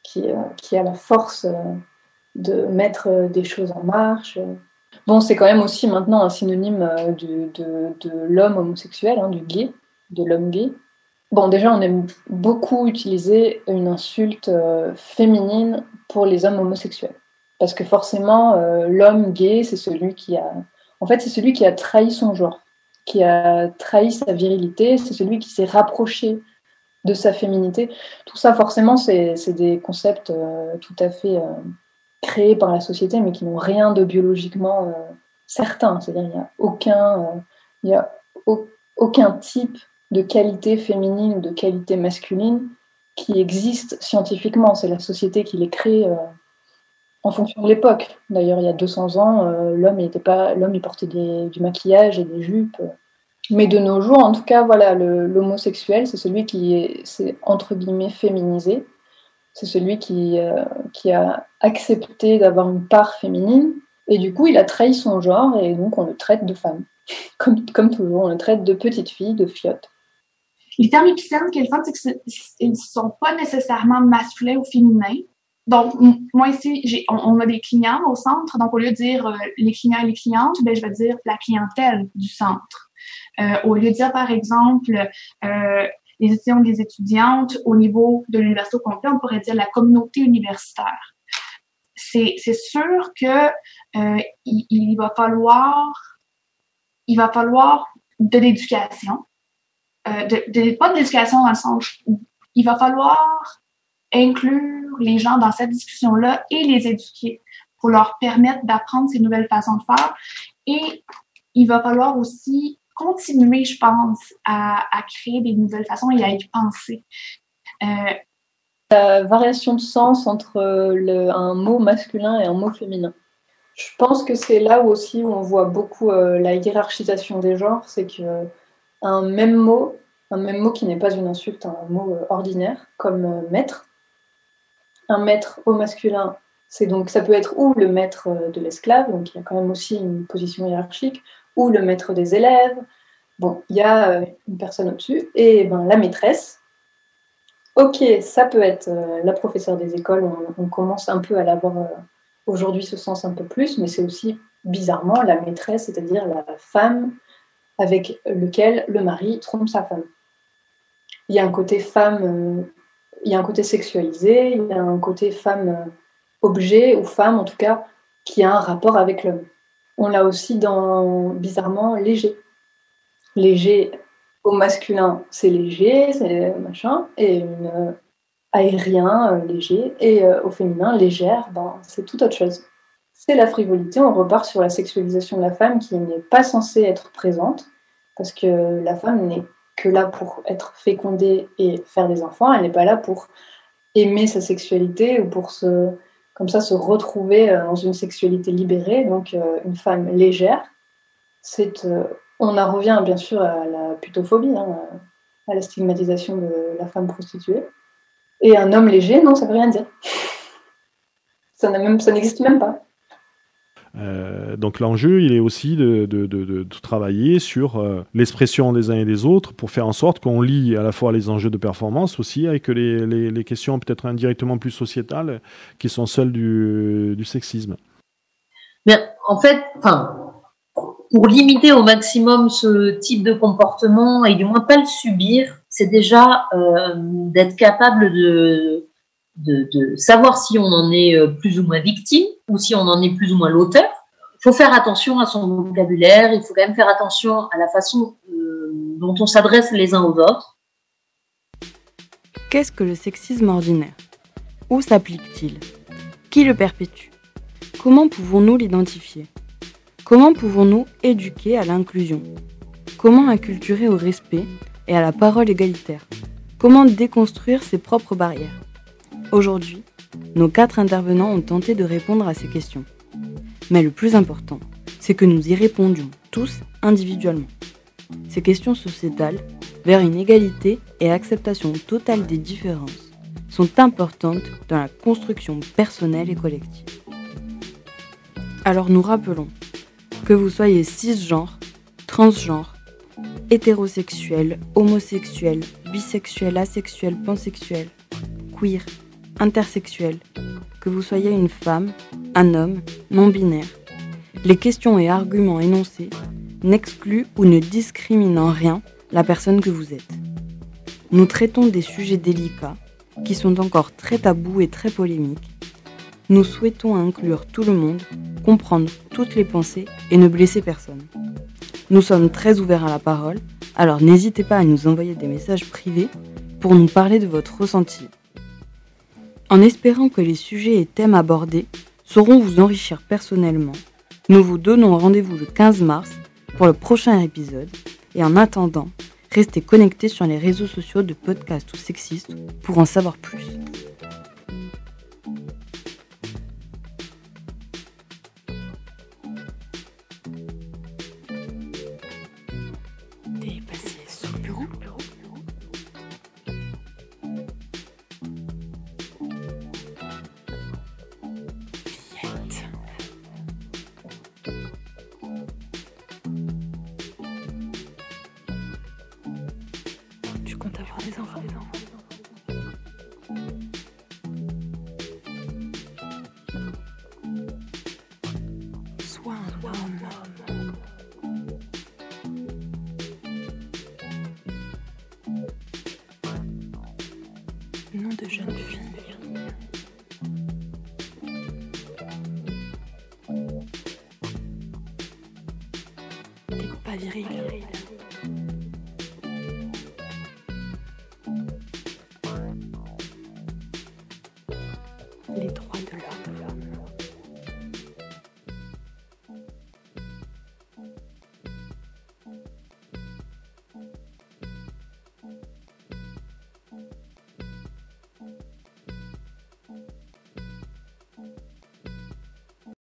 qui a la force de mettre des choses en marche. Bon, c'est quand même aussi maintenant un synonyme de l'homme homosexuel, du gay, de l'homme gay. Bon, déjà, on aime beaucoup utiliser une insulte féminine pour les hommes homosexuels. Parce que forcément, l'homme gay, c'est celui qui a trahi son genre, qui a trahi sa virilité, c'est celui qui s'est rapproché de sa féminité. Tout ça, forcément, c'est des concepts tout à fait créés par la société, mais qui n'ont rien de biologiquement certain. C'est-à-dire il n'y a aucun type de qualité féminine ou de qualité masculine qui existe scientifiquement. C'est la société qui les crée en fonction de l'époque. D'ailleurs, il y a 200 ans, l'homme il portait du maquillage et des jupes. Mais de nos jours, en tout cas, voilà, l'homosexuel, c'est celui c'est entre guillemets féminisé. C'est celui qui a accepté d'avoir une part féminine. Et du coup, il a trahi son genre et donc on le traite de femme. Comme toujours, on le traite de petite fille, de fiotte. Les termes épicènes, qui est le fun, c'est qu'ils ne sont pas nécessairement masculins ou féminins. Donc, moi ici, on a des clients au centre. Donc, au lieu de dire les clients et les clientes, je vais dire la clientèle du centre. Au lieu de dire, par exemple, les étudiants et les étudiantes au niveau de l'université au complet, on pourrait dire la communauté universitaire. C'est sûr que il va falloir de l'éducation. Pas de l'éducation dans le sens où il va falloir inclure les gens dans cette discussion-là et les éduquer pour leur permettre d'apprendre ces nouvelles façons de faire. Et il va falloir aussi continuer, je pense, à créer des nouvelles façons et à y penser. La variation de sens entre un mot masculin et un mot féminin. Je pense que c'est là où on voit beaucoup la hiérarchisation des genres, c'est qu'un même mot un même mot qui n'est pas une insulte, un mot ordinaire, comme maître. Un maître au masculin, ça peut être ou le maître de l'esclave, donc il y a quand même aussi une position hiérarchique, ou le maître des élèves. Bon, il y a une personne au-dessus, et la maîtresse. Ok, ça peut être la professeure des écoles, on commence un peu à l'avoir aujourd'hui ce sens un peu plus, mais c'est aussi bizarrement la maîtresse, c'est-à-dire la femme avec lequel le mari trompe sa femme. Il y a un côté femme, il y a un côté sexualisé, il y a un côté femme objet, ou femme en tout cas, qui a un rapport avec l'homme. On l'a aussi dans, bizarrement, léger. Léger au masculin, c'est léger, c'est machin, et aérien, léger, et au féminin, légère, c'est tout autre chose. C'est la frivolité, on repart sur la sexualisation de la femme qui n'est pas censée être présente, parce que la femme n'est que là pour être fécondée et faire des enfants, elle n'est pas là pour aimer sa sexualité ou pour se retrouver dans une sexualité libérée, donc une femme légère. On en revient bien sûr à la putophobie, à la stigmatisation de la femme prostituée. Et un homme léger, non, ça veut rien dire. Ça n'existe même pas. Donc l'enjeu, il est aussi de travailler sur l'expression des uns et des autres pour faire en sorte qu'on lie à la fois les enjeux de performance aussi avec les questions peut-être indirectement plus sociétales qui sont celles du sexisme. Bien, en fait, pour limiter au maximum ce type de comportement et du moins pas le subir, c'est déjà d'être capable de savoir si on en est plus ou moins victime ou si on en est plus ou moins l'auteur. Il faut faire attention à son vocabulaire, il faut quand même faire attention à la façon dont on s'adresse les uns aux autres. Qu'est-ce que le sexisme ordinaire ? Où s'applique-t-il ? Qui le perpétue ? Comment pouvons-nous l'identifier ? Comment pouvons-nous éduquer à l'inclusion ? Comment inculturer au respect et à la parole égalitaire ? Comment déconstruire ses propres barrières ? Aujourd'hui, nos 4 intervenants ont tenté de répondre à ces questions. Mais le plus important, c'est que nous y répondions tous individuellement. Ces questions sociétales, vers une égalité et acceptation totale des différences, sont importantes dans la construction personnelle et collective. Alors nous rappelons, que vous soyez cisgenre, transgenre, hétérosexuel, homosexuel, bisexuel, asexuel, pansexuel, queer, intersexuel, que vous soyez une femme, un homme, non-binaire, les questions et arguments énoncés n'excluent ou ne discriminent en rien la personne que vous êtes. Nous traitons des sujets délicats qui sont encore très tabous et très polémiques. Nous souhaitons inclure tout le monde, comprendre toutes les pensées et ne blesser personne. Nous sommes très ouverts à la parole, alors n'hésitez pas à nous envoyer des messages privés pour nous parler de votre ressenti. En espérant que les sujets et thèmes abordés sauront vous enrichir personnellement, nous vous donnons rendez-vous le 15 mars pour le prochain épisode et en attendant, restez connectés sur les réseaux sociaux de Podcast ou Sexiste pour en savoir plus. T'es passé sur le bureau ? Fillette. Tu comptes avoir des enfants ? Sois un homme. Nom de jeune fille. T'es pas viril.